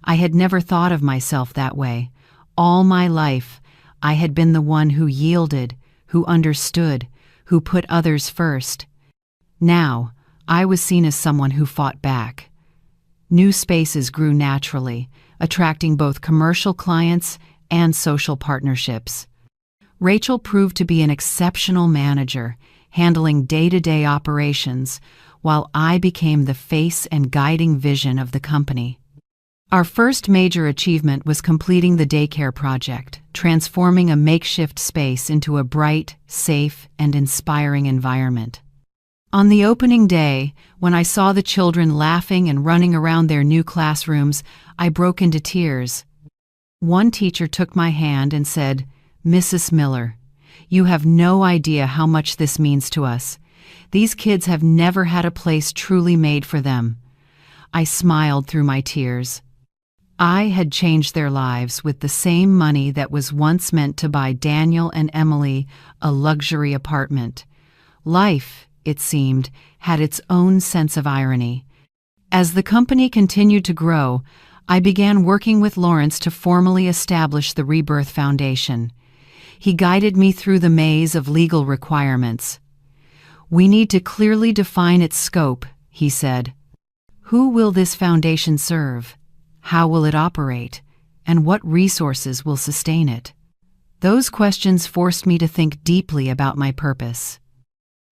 I had never thought of myself that way. All my life, I had been the one who yielded, who understood, who put others first. Now, I was seen as someone who fought back. New spaces grew naturally, attracting both commercial clients and social partnerships. Rachel proved to be an exceptional manager, handling day-to-day operations, while I became the face and guiding vision of the company. Our first major achievement was completing the daycare project, transforming a makeshift space into a bright, safe, and inspiring environment. On the opening day, when I saw the children laughing and running around their new classrooms, I broke into tears. One teacher took my hand and said, "Mrs. Miller, you have no idea how much this means to us. These kids have never had a place truly made for them." I smiled through my tears. I had changed their lives with the same money that was once meant to buy Daniel and Emily a luxury apartment. Life, it seemed, had its own sense of irony. As the company continued to grow, I began working with Lawrence to formally establish the Rebirth Foundation. He guided me through the maze of legal requirements. "We need to clearly define its scope," he said. "Who will this foundation serve? How will it operate? And what resources will sustain it?" Those questions forced me to think deeply about my purpose.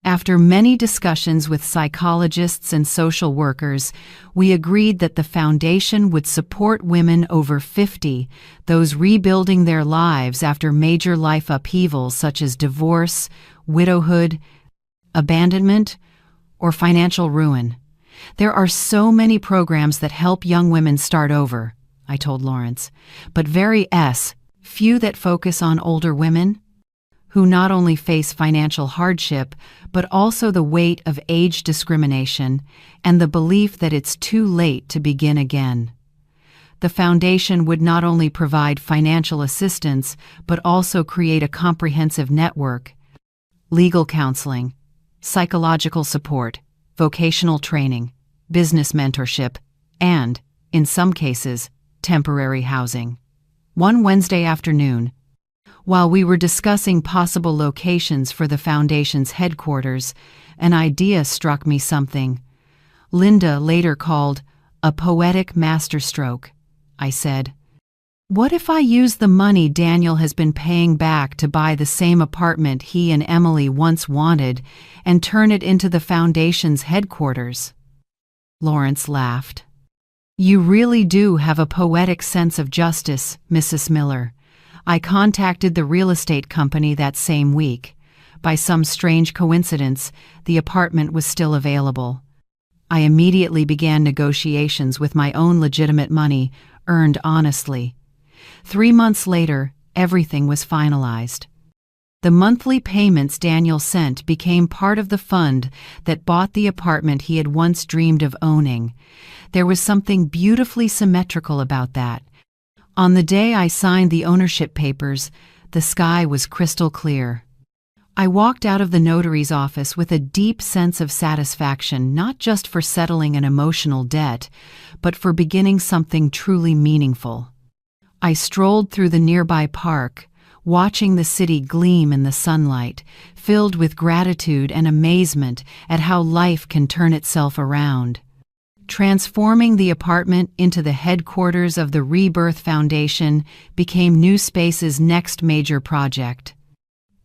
After many discussions with psychologists and social workers, we agreed that the foundation would support women over 50, those rebuilding their lives after major life upheavals such as divorce, widowhood, abandonment, or financial ruin. "There are so many programs that help young women start over," I told Lawrence, "but very few that focus on older women, who not only face financial hardship, but also the weight of age discrimination and the belief that it's too late to begin again." The foundation would not only provide financial assistance, but also create a comprehensive network: legal counseling, psychological support, vocational training, business mentorship, and, in some cases, temporary housing. One Wednesday afternoon, while we were discussing possible locations for the foundation's headquarters, an idea struck me something Linda later called a poetic masterstroke. I said, "What if I use the money Daniel has been paying back to buy the same apartment he and Emily once wanted and turn it into the foundation's headquarters?" Lawrence laughed. "You really do have a poetic sense of justice, Mrs. Miller." I contacted the real estate company that same week. By some strange coincidence, the apartment was still available. I immediately began negotiations with my own legitimate money, earned honestly. 3 months later, everything was finalized. The monthly payments Daniel sent became part of the fund that bought the apartment he had once dreamed of owning. There was something beautifully symmetrical about that. On the day I signed the ownership papers, the sky was crystal clear. I walked out of the notary's office with a deep sense of satisfaction, not just for settling an emotional debt, but for beginning something truly meaningful. I strolled through the nearby park, watching the city gleam in the sunlight, filled with gratitude and amazement at how life can turn itself around. Transforming the apartment into the headquarters of the Rebirth Foundation became New Space's next major project.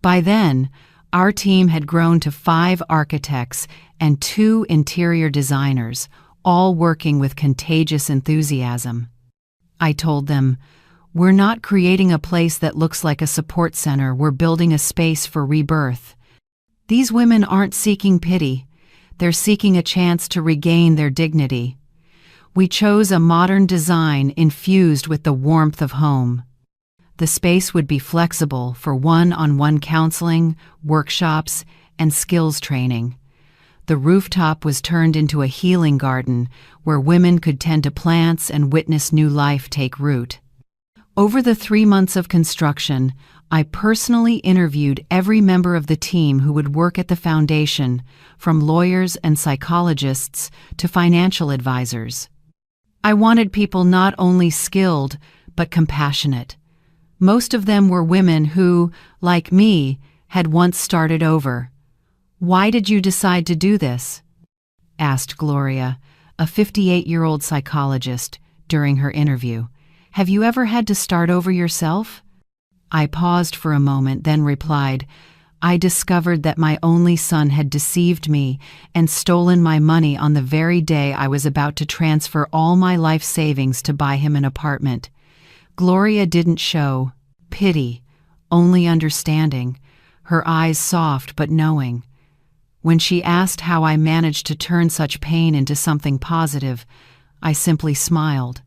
By then, our team had grown to 5 architects and 2 interior designers, all working with contagious enthusiasm. I told them, "We're not creating a place that looks like a support center, we're building a space for rebirth." These women aren't seeking pity. They're seeking a chance to regain their dignity. We chose a modern design infused with the warmth of home. The space would be flexible for one-on-one counseling, workshops, and skills training. The rooftop was turned into a healing garden where women could tend to plants and witness new life take root. Over the 3 months of construction, I personally interviewed every member of the team who would work at the foundation, from lawyers and psychologists to financial advisors. I wanted people not only skilled, but compassionate. Most of them were women who, like me, had once started over. "Why did you decide to do this?" asked Gloria, a 58-year-old psychologist, during her interview. "Have you ever had to start over yourself?" I paused for a moment, then replied, "I discovered that my only son had deceived me and stolen my money on the very day I was about to transfer all my life savings to buy him an apartment." Gloria didn't show pity, only understanding, her eyes soft but knowing. When she asked how I managed to turn such pain into something positive, I simply smiled.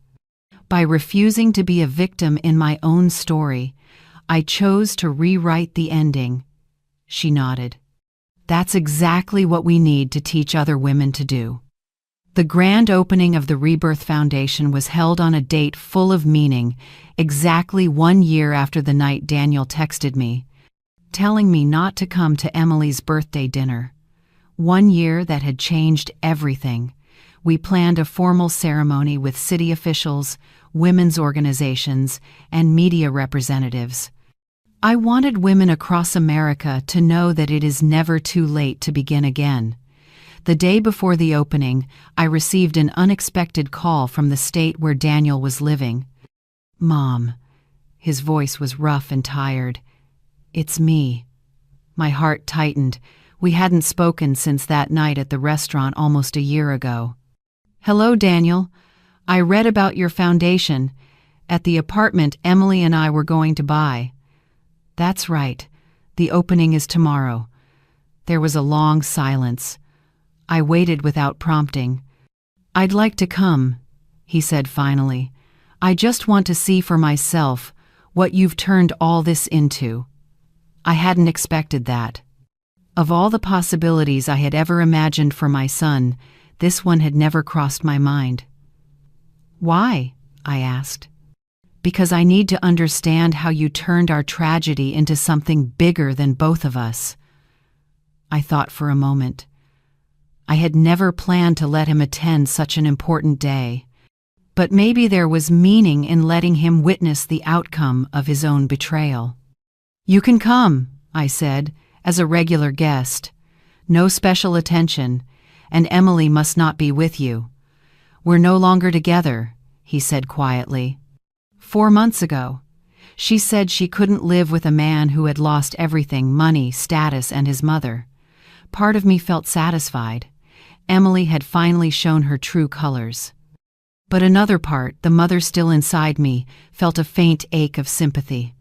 By refusing to be a victim in my own story, I chose to rewrite the ending. She nodded. "That's exactly what we need to teach other women to do." The grand opening of the Rebirth Foundation was held on a date full of meaning, exactly 1 year after the night Daniel texted me, telling me not to come to Emily's birthday dinner. 1 year that had changed everything. We planned a formal ceremony with city officials, women's organizations, and media representatives. I wanted women across America to know that it is never too late to begin again. The day before the opening, I received an unexpected call from the state where Daniel was living. "Mom," his voice was rough and tired. "It's me." My heart tightened. We hadn't spoken since that night at the restaurant almost a year ago. "Hello, Daniel. I read about your foundation at the apartment Emily and I were going to buy." "That's right. The opening is tomorrow." There was a long silence. I waited without prompting. "I'd like to come," he said finally. "I just want to see for myself what you've turned all this into." I hadn't expected that. Of all the possibilities I had ever imagined for my son, this one had never crossed my mind. "Why?" I asked. "Because I need to understand how you turned our tragedy into something bigger than both of us." I thought for a moment. I had never planned to let him attend such an important day. But maybe there was meaning in letting him witness the outcome of his own betrayal. "You can come," I said, "as a regular guest. No special attention, and Emily must not be with you." "We're no longer together," he said quietly. 4 months ago. She said she couldn't live with a man who had lost everything: money, status, and his mother. Part of me felt satisfied. Emily had finally shown her true colors. But another part, the mother still inside me, felt a faint ache of sympathy.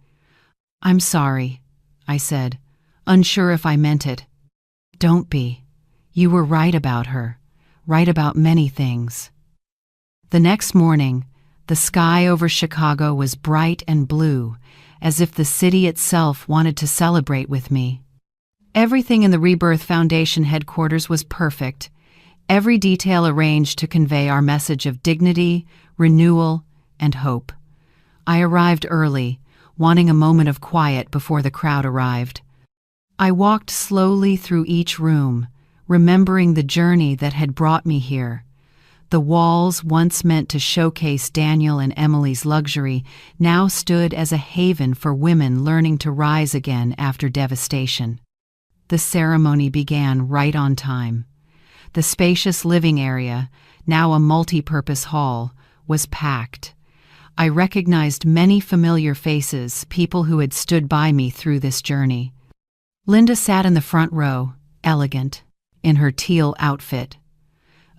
"I'm sorry," I said, unsure if I meant it. "Don't be. You were right about her, right about many things." The next morning, the sky over Chicago was bright and blue, as if the city itself wanted to celebrate with me. Everything in the Rebirth Foundation headquarters was perfect, every detail arranged to convey our message of dignity, renewal, and hope. I arrived early, wanting a moment of quiet before the crowd arrived. I walked slowly through each room, remembering the journey that had brought me here. The walls, once meant to showcase Daniel and Emily's luxury, now stood as a haven for women learning to rise again after devastation. The ceremony began right on time. The spacious living area, now a multi-purpose hall, was packed. I recognized many familiar faces, people who had stood by me through this journey. Linda sat in the front row, elegant, in her teal outfit.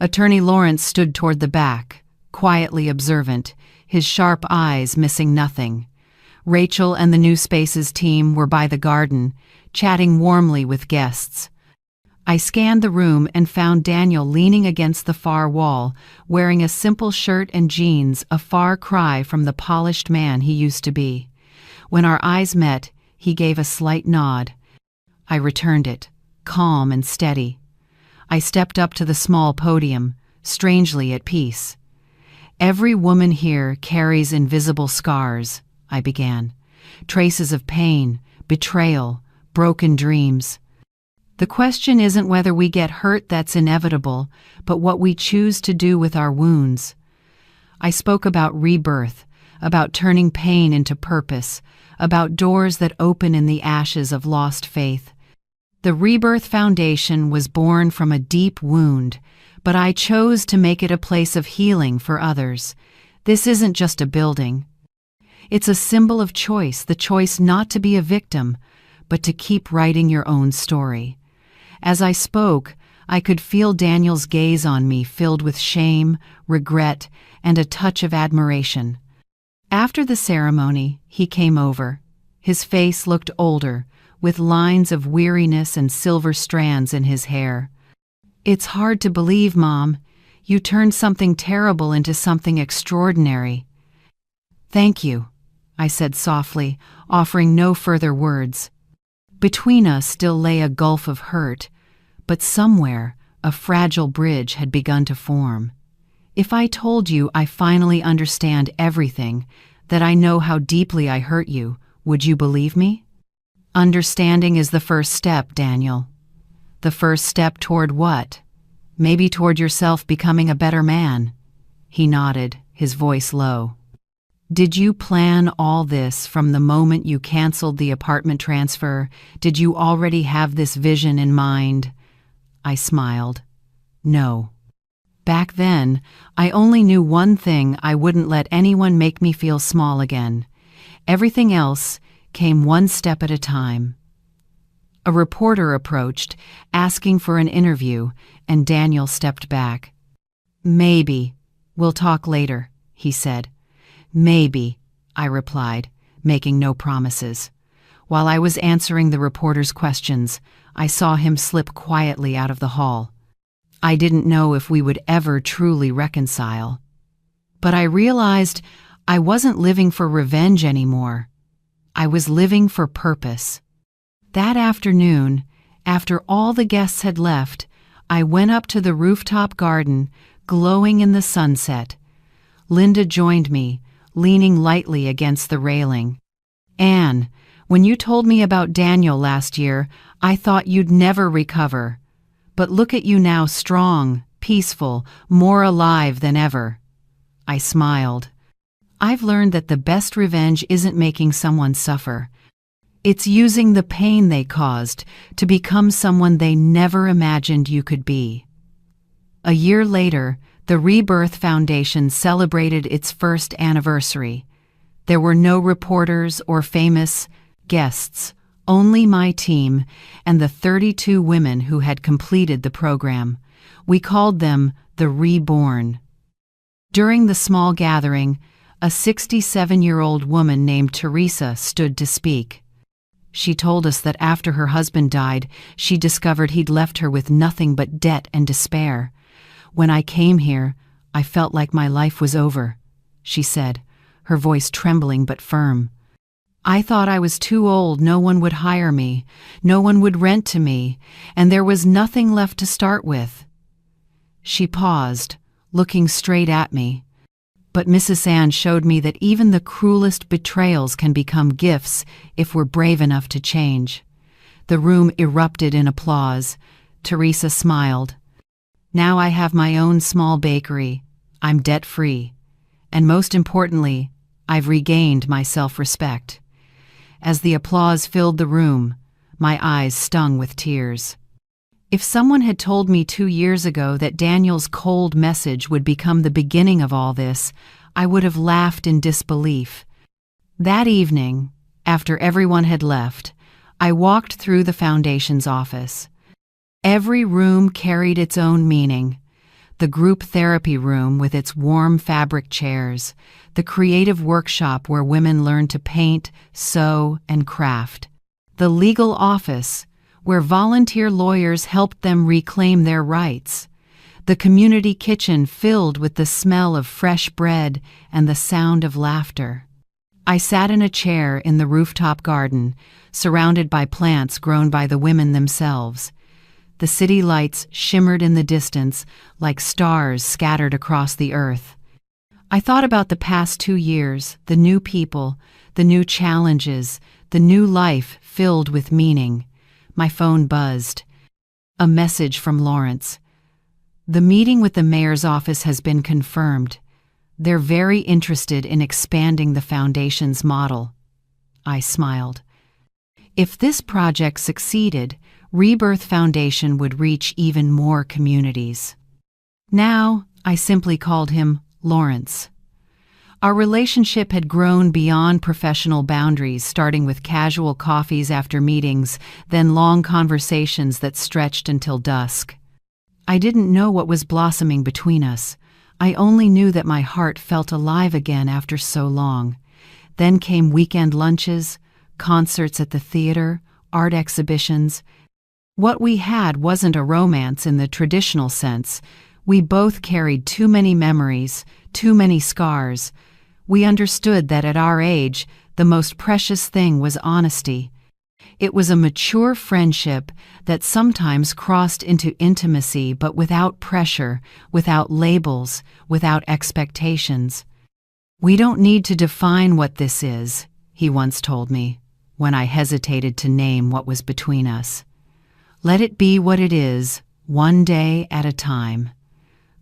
Attorney Lawrence stood toward the back, quietly observant, his sharp eyes missing nothing. Rachel and the New Spaces team were by the garden, chatting warmly with guests. I scanned the room and found Daniel leaning against the far wall, wearing a simple shirt and jeans, a far cry from the polished man he used to be. When our eyes met, he gave a slight nod. I returned it, calm and steady. I stepped up to the small podium, strangely at peace. "Every woman here carries invisible scars," I began. "Traces of pain, betrayal, broken dreams. The question isn't whether we get hurt, that's inevitable, but what we choose to do with our wounds." I spoke about rebirth, about turning pain into purpose, about doors that open in the ashes of lost faith. The Rebirth Foundation was born from a deep wound, but I chose to make it a place of healing for others. This isn't just a building. It's a symbol of choice, the choice not to be a victim, but to keep writing your own story. As I spoke, I could feel Daniel's gaze on me, filled with shame, regret, and a touch of admiration. After the ceremony, he came over. His face looked older, with lines of weariness and silver strands in his hair. "It's hard to believe, Mom. You turned something terrible into something extraordinary." "Thank you," I said softly, offering no further words. Between us still lay a gulf of hurt, but somewhere a fragile bridge had begun to form. If I told you I finally understand everything, that I know how deeply I hurt you, would you believe me? Understanding is the first step, Daniel. The first step toward what? Maybe toward yourself becoming a better man. He nodded, his voice low. Did you plan all this from the moment you canceled the apartment transfer? Did you already have this vision in mind? I smiled. No. Back then, I only knew one thing: I wouldn't let anyone make me feel small again. Everything else came one step at a time. A reporter approached, asking for an interview, and Daniel stepped back. "Maybe. We'll talk later," he said. "Maybe," I replied, making no promises. While I was answering the reporter's questions, I saw him slip quietly out of the hall. I didn't know if we would ever truly reconcile. But I realized I wasn't living for revenge anymore. I was living for purpose. That afternoon, after all the guests had left, I went up to the rooftop garden, glowing in the sunset. Linda joined me, leaning lightly against the railing. "Anne, when you told me about Daniel last year, I thought you'd never recover. But look at you now, strong, peaceful, more alive than ever." I smiled. I've learned that the best revenge isn't making someone suffer. It's using the pain they caused to become someone they never imagined you could be. A year later, the Rebirth Foundation celebrated its first anniversary. There were no reporters or famous guests, only my team and the 32 women who had completed the program. We called them the Reborn. During the small gathering, a 67-year-old woman named Teresa stood to speak. She told us that after her husband died, she discovered he'd left her with nothing but debt and despair. "When I came here, I felt like my life was over," she said, her voice trembling but firm. "I thought I was too old, no one would hire me, no one would rent to me, and there was nothing left to start with." She paused, looking straight at me. But Mrs. Ann showed me that even the cruelest betrayals can become gifts if we're brave enough to change. The room erupted in applause. Teresa smiled. "Now I have my own small bakery. I'm debt-free. And most importantly, I've regained my self-respect." As the applause filled the room, my eyes stung with tears. If someone had told me 2 years ago that Daniel's cold message would become the beginning of all this, I would have laughed in disbelief. That evening, after everyone had left, I walked through the foundation's office. Every room carried its own meaning. The group therapy room with its warm fabric chairs, the creative workshop where women learn to paint, sew, and craft, the legal office, where volunteer lawyers helped them reclaim their rights, the community kitchen filled with the smell of fresh bread and the sound of laughter. I sat in a chair in the rooftop garden, surrounded by plants grown by the women themselves. The city lights shimmered in the distance like stars scattered across the earth. I thought about the past 2 years, the new people, the new challenges, the new life filled with meaning. My phone buzzed. A message from Lawrence. "The meeting with the mayor's office has been confirmed. They're very interested in expanding the foundation's model. I smiled. If this project succeeded, Rebirth Foundation would reach even more communities. Now, I simply called him Lawrence. Our relationship had grown beyond professional boundaries, starting with casual coffees after meetings, then long conversations that stretched until dusk. I didn't know what was blossoming between us. I only knew that my heart felt alive again after so long. Then came weekend lunches, concerts at the theater, art exhibitions. What we had wasn't a romance in the traditional sense. We both carried too many memories, too many scars. We understood that at our age, the most precious thing was honesty. It was a mature friendship that sometimes crossed into intimacy, but without pressure, without labels, without expectations. "We don't need to define what this is," he once told me, when I hesitated to name what was between us. "Let it be what it is, one day at a time."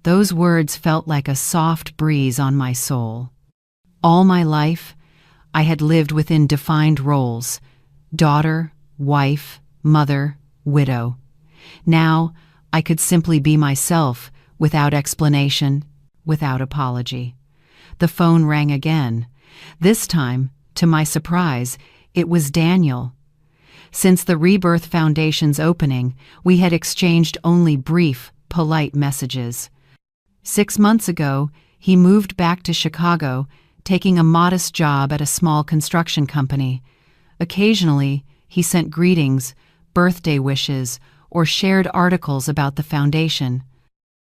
Those words felt like a soft breeze on my soul. All my life, I had lived within defined roles: daughter, wife, mother, widow. Now, I could simply be myself, without explanation, without apology. The phone rang again. This time, to my surprise, it was Daniel. Since the Rebirth Foundation's opening, we had exchanged only brief, polite messages. 6 months ago, he moved back to Chicago, taking a modest job at a small construction company. Occasionally, he sent greetings, birthday wishes, or shared articles about the foundation.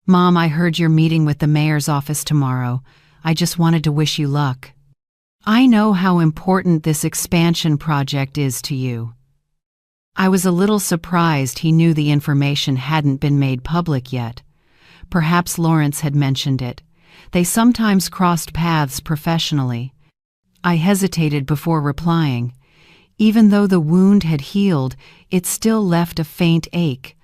"Mom, I heard you're meeting with the mayor's office tomorrow. I just wanted to wish you luck. I know how important this expansion project is to you." I was a little surprised he knew the information hadn't been made public yet. Perhaps Lawrence had mentioned it. They sometimes crossed paths professionally. I hesitated before replying. Even though the wound had healed, it still left a faint ache.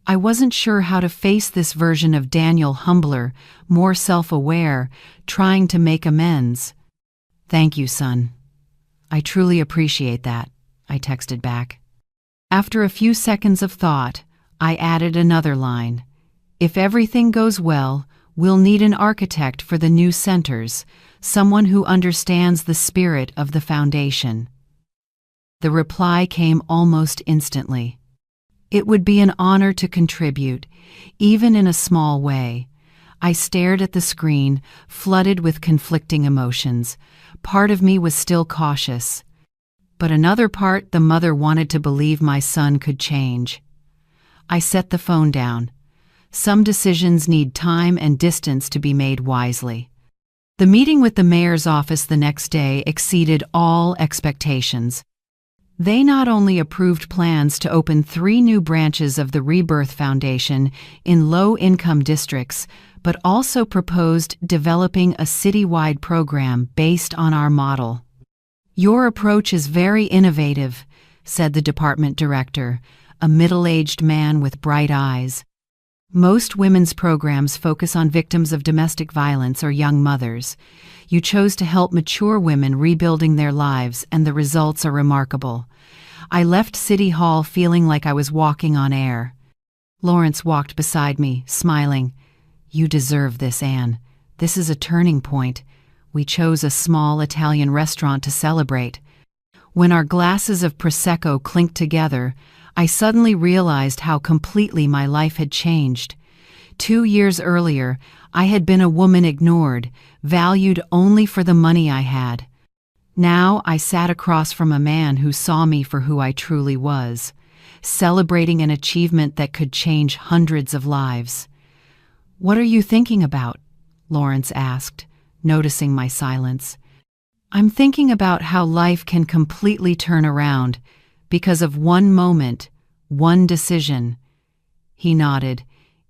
I wasn't sure how to face this version of Daniel, humbler, more self-aware, trying to make amends. "Thank you, son. I truly appreciate that," I texted back. After a few seconds of thought, I added another line. "If everything goes well, we'll need an architect for the new centers, someone who understands the spirit of the foundation." The reply came almost instantly. "It would be an honor to contribute, even in a small way." I stared at the screen, flooded with conflicting emotions. Part of me was still cautious, but another part, the mother, wanted to believe my son could change. I set the phone down. Some decisions need time and distance to be made wisely. The meeting with the mayor's office the next day exceeded all expectations. They not only approved plans to open 3 new branches of the Rebirth Foundation in low-income districts, but also proposed developing a citywide program based on our model. "Your approach is very innovative," said the department director, a middle-aged man with bright eyes. "Most women's programs focus on victims of domestic violence or young mothers. You chose to help mature women rebuilding their lives, and the results are remarkable." I left City Hall feeling like I was walking on air. Lawrence walked beside me, smiling. "You deserve this, Anne. This is a turning point." We chose a small Italian restaurant to celebrate. When our glasses of Prosecco clinked together, I suddenly realized how completely my life had changed. 2 years earlier, I had been a woman ignored, valued only for the money I had. Now I sat across from a man who saw me for who I truly was, celebrating an achievement that could change hundreds of lives. "What are you thinking about?" Lawrence asked, noticing my silence. "I'm thinking about how life can completely turn around because of one moment, one decision." He nodded,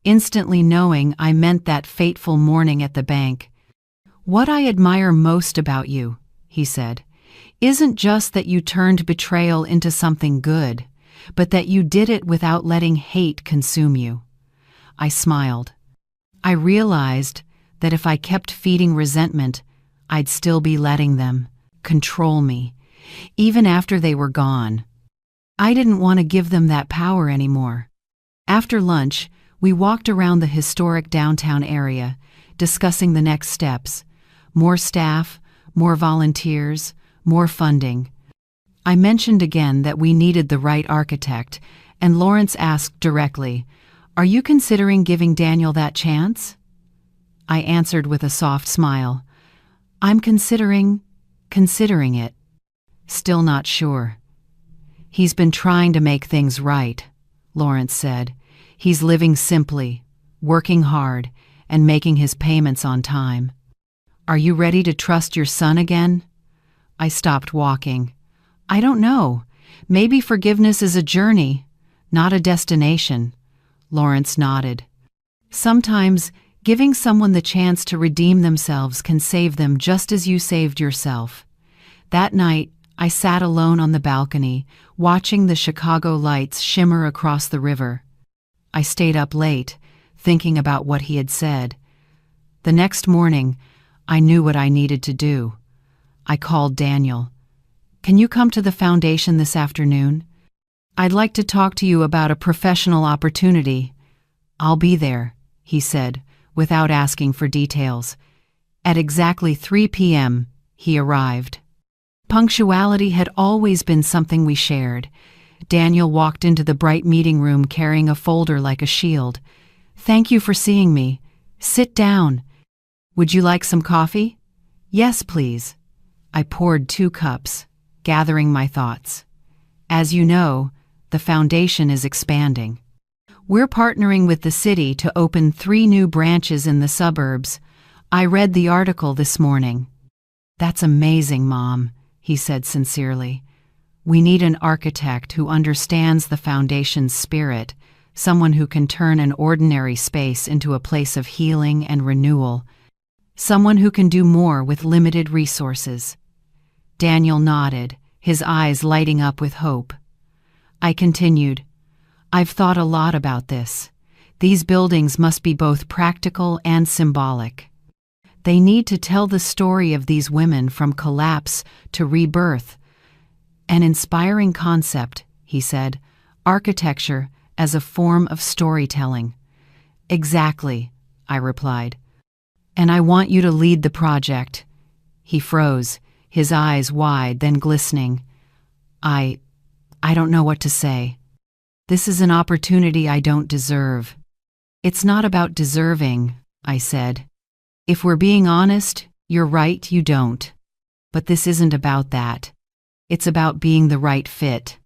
instantly knowing I meant that fateful morning at the bank. "What I admire most about you," he said, "isn't just that you turned betrayal into something good, but that you did it without letting hate consume you." I smiled. I realized that if I kept feeding resentment, I'd still be letting them control me, even after they were gone. I didn't want to give them that power anymore. After lunch, we walked around the historic downtown area, discussing the next steps: more staff, more volunteers, more funding. I mentioned again that we needed the right architect, and Lawrence asked directly, "Are you considering giving Daniel that chance?" I answered with a soft smile, "I'm considering it. Still not sure." "He's been trying to make things right," Lawrence said. "He's living simply, working hard, and making his payments on time." "Are you ready to trust your son again?" I stopped walking. "I don't know. Maybe forgiveness is a journey, not a destination." Lawrence nodded. "Sometimes giving someone the chance to redeem themselves can save them just as you saved yourself." That night, I sat alone on the balcony, watching the Chicago lights shimmer across the river. I stayed up late, thinking about what he had said. The next morning, I knew what I needed to do. I called Daniel. "Can you come to the foundation this afternoon? I'd like to talk to you about a professional opportunity." "I'll be there," he said, without asking for details. At exactly 3 p.m., he arrived. Punctuality had always been something we shared. Daniel walked into the bright meeting room carrying a folder like a shield. "Thank you for seeing me. Sit down. Would you like some coffee?" "Yes, please." I poured 2 cups, gathering my thoughts. "As you know, the foundation is expanding. We're partnering with the city to open 3 new branches in the suburbs. I read the article this morning." "That's amazing, Mom," he said sincerely. "We need an architect who understands the foundation's spirit, someone who can turn an ordinary space into a place of healing and renewal, someone who can do more with limited resources." Daniel nodded, his eyes lighting up with hope. I continued, "I've thought a lot about this. These buildings must be both practical and symbolic. They need to tell the story of these women from collapse to rebirth." "An inspiring concept," he said, "architecture as a form of storytelling." "Exactly," I replied. "And I want you to lead the project." He froze, his eyes wide, then glistening. I don't know what to say. This is an opportunity I don't deserve." "It's not about deserving," I said. "If we're being honest, you're right, you don't. But this isn't about that. It's about being the right fit.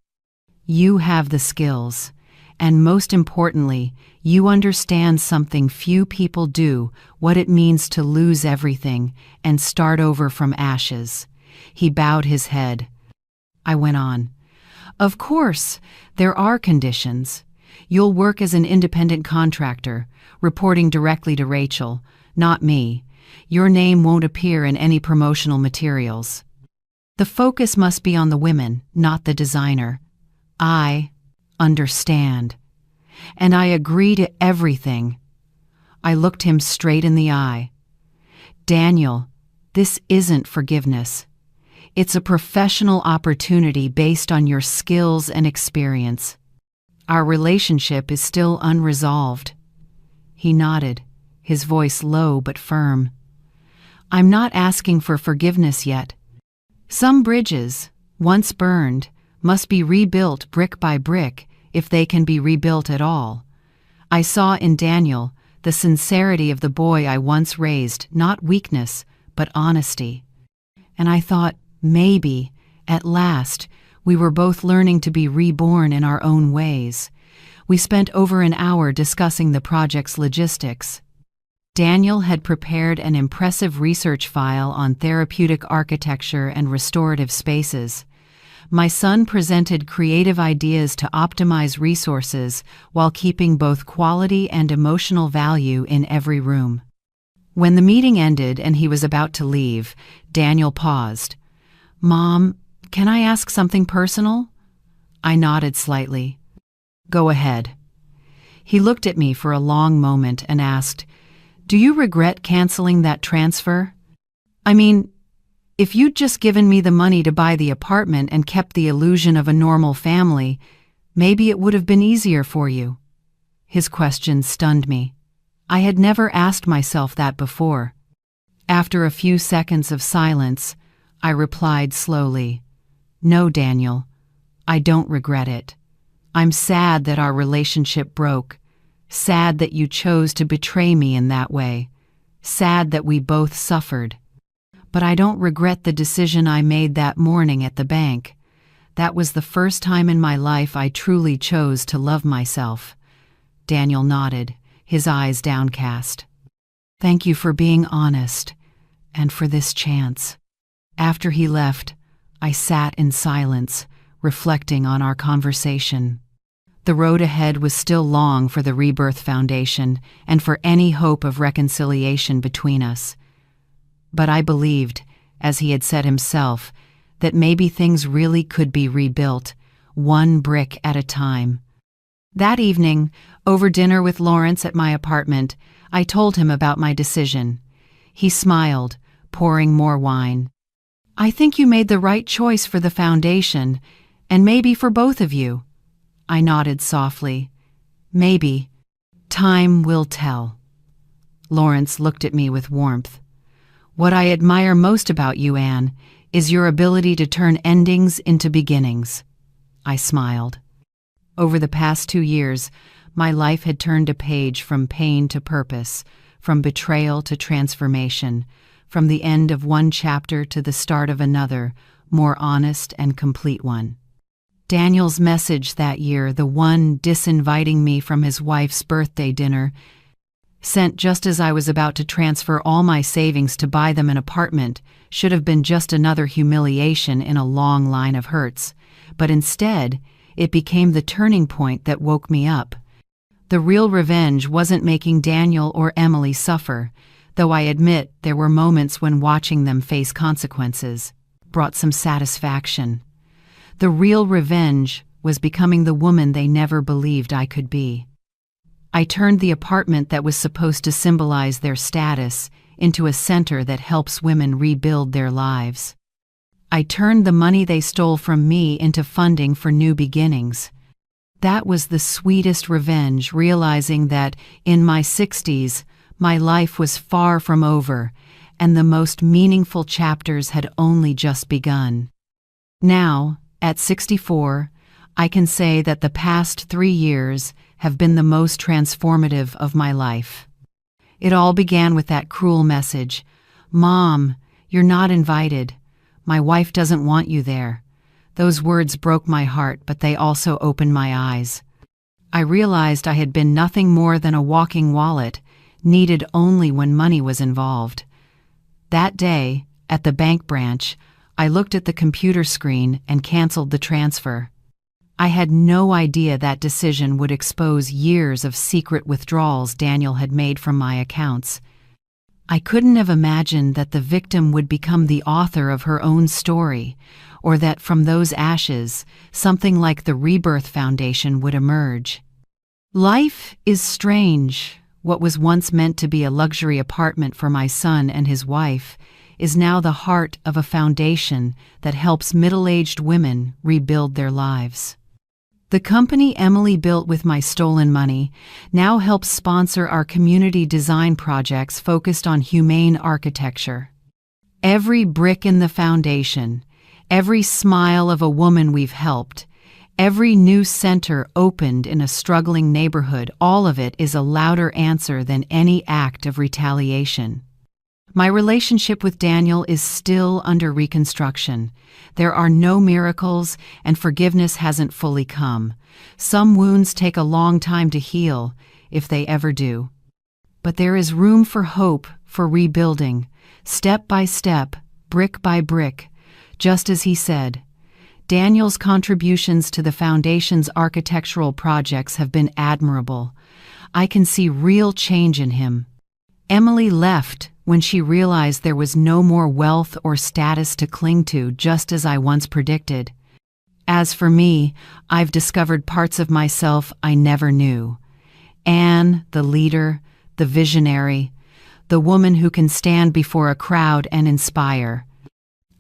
You have the skills, and most importantly, you understand something few people do, what it means to lose everything and start over from ashes." He bowed his head. I went on. "Of course, there are conditions. You'll work as an independent contractor, reporting directly to Rachel, not me. Your name won't appear in any promotional materials. The focus must be on the women, not the designer." "I understand. And I agree to everything." I looked him straight in the eye. "Daniel, this isn't forgiveness. It's a professional opportunity based on your skills and experience. Our relationship is still unresolved." He nodded, his voice low but firm. "I'm not asking for forgiveness yet. Some bridges, once burned, must be rebuilt brick by brick if they can be rebuilt at all." I saw in Daniel the sincerity of the boy I once raised, not weakness, but honesty. And I thought, maybe, at last, we were both learning to be reborn in our own ways. We spent over an hour discussing the project's logistics. Daniel had prepared an impressive research file on therapeutic architecture and restorative spaces. My son presented creative ideas to optimize resources while keeping both quality and emotional value in every room. When the meeting ended and he was about to leave, Daniel paused. "Mom, can I ask something personal?" I nodded slightly. "Go ahead." He looked at me for a long moment and asked, Do you regret canceling that transfer? I mean, if you'd just given me the money to buy the apartment and kept the illusion of a normal family, maybe it would have been easier for you." His question stunned me. I had never asked myself that before. After a few seconds of silence, I replied slowly, "No, Daniel, I don't regret it. I'm sad that our relationship broke, sad that you chose to betray me in that way, sad that we both suffered. But I don't regret the decision I made that morning at the bank. That was the first time in my life I truly chose to love myself." Daniel nodded, his eyes downcast. "Thank you for being honest, and for this chance." After he left, I sat in silence, reflecting on our conversation. The road ahead was still long for the Rebirth Foundation and for any hope of reconciliation between us. But I believed, as he had said himself, that maybe things really could be rebuilt, one brick at a time. That evening, over dinner with Lawrence at my apartment, I told him about my decision. He smiled, pouring more wine. "I think you made the right choice for the foundation, and maybe for both of you." I nodded softly. "Maybe. Time will tell." Lawrence looked at me with warmth. "What I admire most about you, Anne, is your ability to turn endings into beginnings." I smiled. Over the past 2 years, my life had turned a page from pain to purpose, from betrayal to transformation, from the end of one chapter to the start of another, more honest and complete one. Daniel's message that year, the one disinviting me from his wife's birthday dinner, sent just as I was about to transfer all my savings to buy them an apartment, should have been just another humiliation in a long line of hurts. But instead, it became the turning point that woke me up. The real revenge wasn't making Daniel or Emily suffer, though I admit there were moments when watching them face consequences brought some satisfaction. The real revenge was becoming the woman they never believed I could be. I turned the apartment that was supposed to symbolize their status into a center that helps women rebuild their lives. I turned the money they stole from me into funding for new beginnings. That was the sweetest revenge, realizing that, in my 60s, my life was far from over, and the most meaningful chapters had only just begun. Now, at 64, I can say that the past 3 years have been the most transformative of my life. It all began with that cruel message, "Mom, you're not invited. My wife doesn't want you there." Those words broke my heart, but they also opened my eyes. I realized I had been nothing more than a walking wallet, needed only when money was involved. That day, at the bank branch, I looked at the computer screen and canceled the transfer. I had no idea that decision would expose years of secret withdrawals Daniel had made from my accounts. I couldn't have imagined that the victim would become the author of her own story, or that from those ashes, something like the Rebirth Foundation would emerge. Life is strange. What was once meant to be a luxury apartment for my son and his wife is now the heart of a foundation that helps middle-aged women rebuild their lives. The company Emily built with my stolen money now helps sponsor our community design projects focused on humane architecture. Every brick in the foundation, every smile of a woman we've helped, every new center opened in a struggling neighborhood, all of it is a louder answer than any act of retaliation. My relationship with Daniel is still under reconstruction. There are no miracles, and forgiveness hasn't fully come. Some wounds take a long time to heal, if they ever do. But there is room for hope, for rebuilding, step by step, brick by brick, just as he said. Daniel's contributions to the Foundation's architectural projects have been admirable. I can see real change in him. Emily left when she realized there was no more wealth or status to cling to, just as I once predicted. As for me, I've discovered parts of myself I never knew. Anne, the leader, the visionary, the woman who can stand before a crowd and inspire.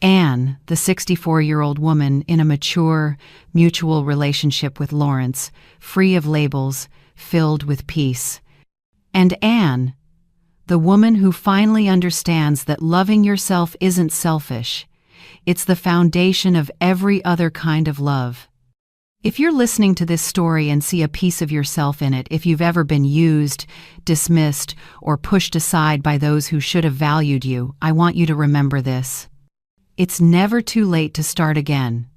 Anne, the 64-year-old woman in a mature, mutual relationship with Lawrence, free of labels, filled with peace. And Anne, the woman who finally understands that loving yourself isn't selfish. It's the foundation of every other kind of love. If you're listening to this story and see a piece of yourself in it, if you've ever been used, dismissed, or pushed aside by those who should have valued you, I want you to remember this. It's never too late to start again.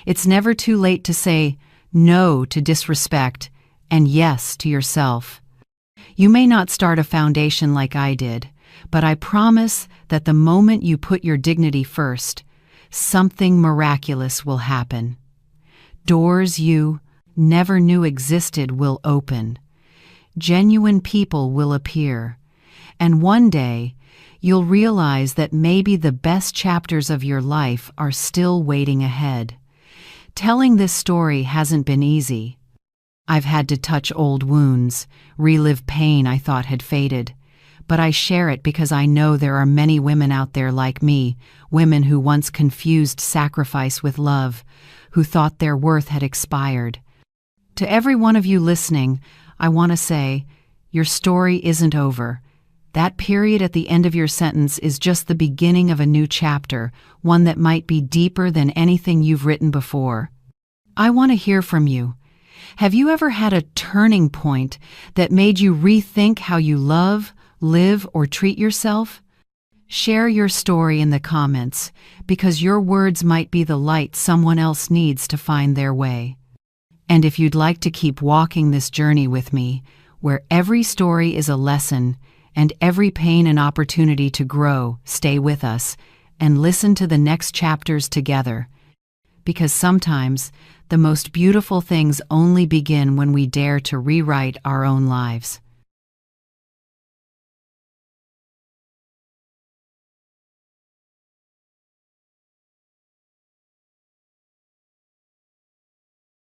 It's never too late to say no to disrespect and yes to yourself. You may not start a foundation like I did, but I promise that the moment you put your dignity first, something miraculous will happen. Doors you never knew existed will open. Genuine people will appear. And one day, you'll realize that maybe the best chapters of your life are still waiting ahead. Telling this story hasn't been easy. I've had to touch old wounds, relive pain I thought had faded. But I share it because I know there are many women out there like me, women who once confused sacrifice with love, who thought their worth had expired. To every one of you listening, I want to say, your story isn't over. That period at the end of your sentence is just the beginning of a new chapter, one that might be deeper than anything you've written before. I want to hear from you. Have you ever had a turning point that made you rethink how you love, live, or treat yourself? Share your story in the comments, because your words might be the light someone else needs to find their way. And if you'd like to keep walking this journey with me, where every story is a lesson and every pain an opportunity to grow, stay with us and listen to the next chapters together. Because sometimes the most beautiful things only begin when we dare to rewrite our own lives.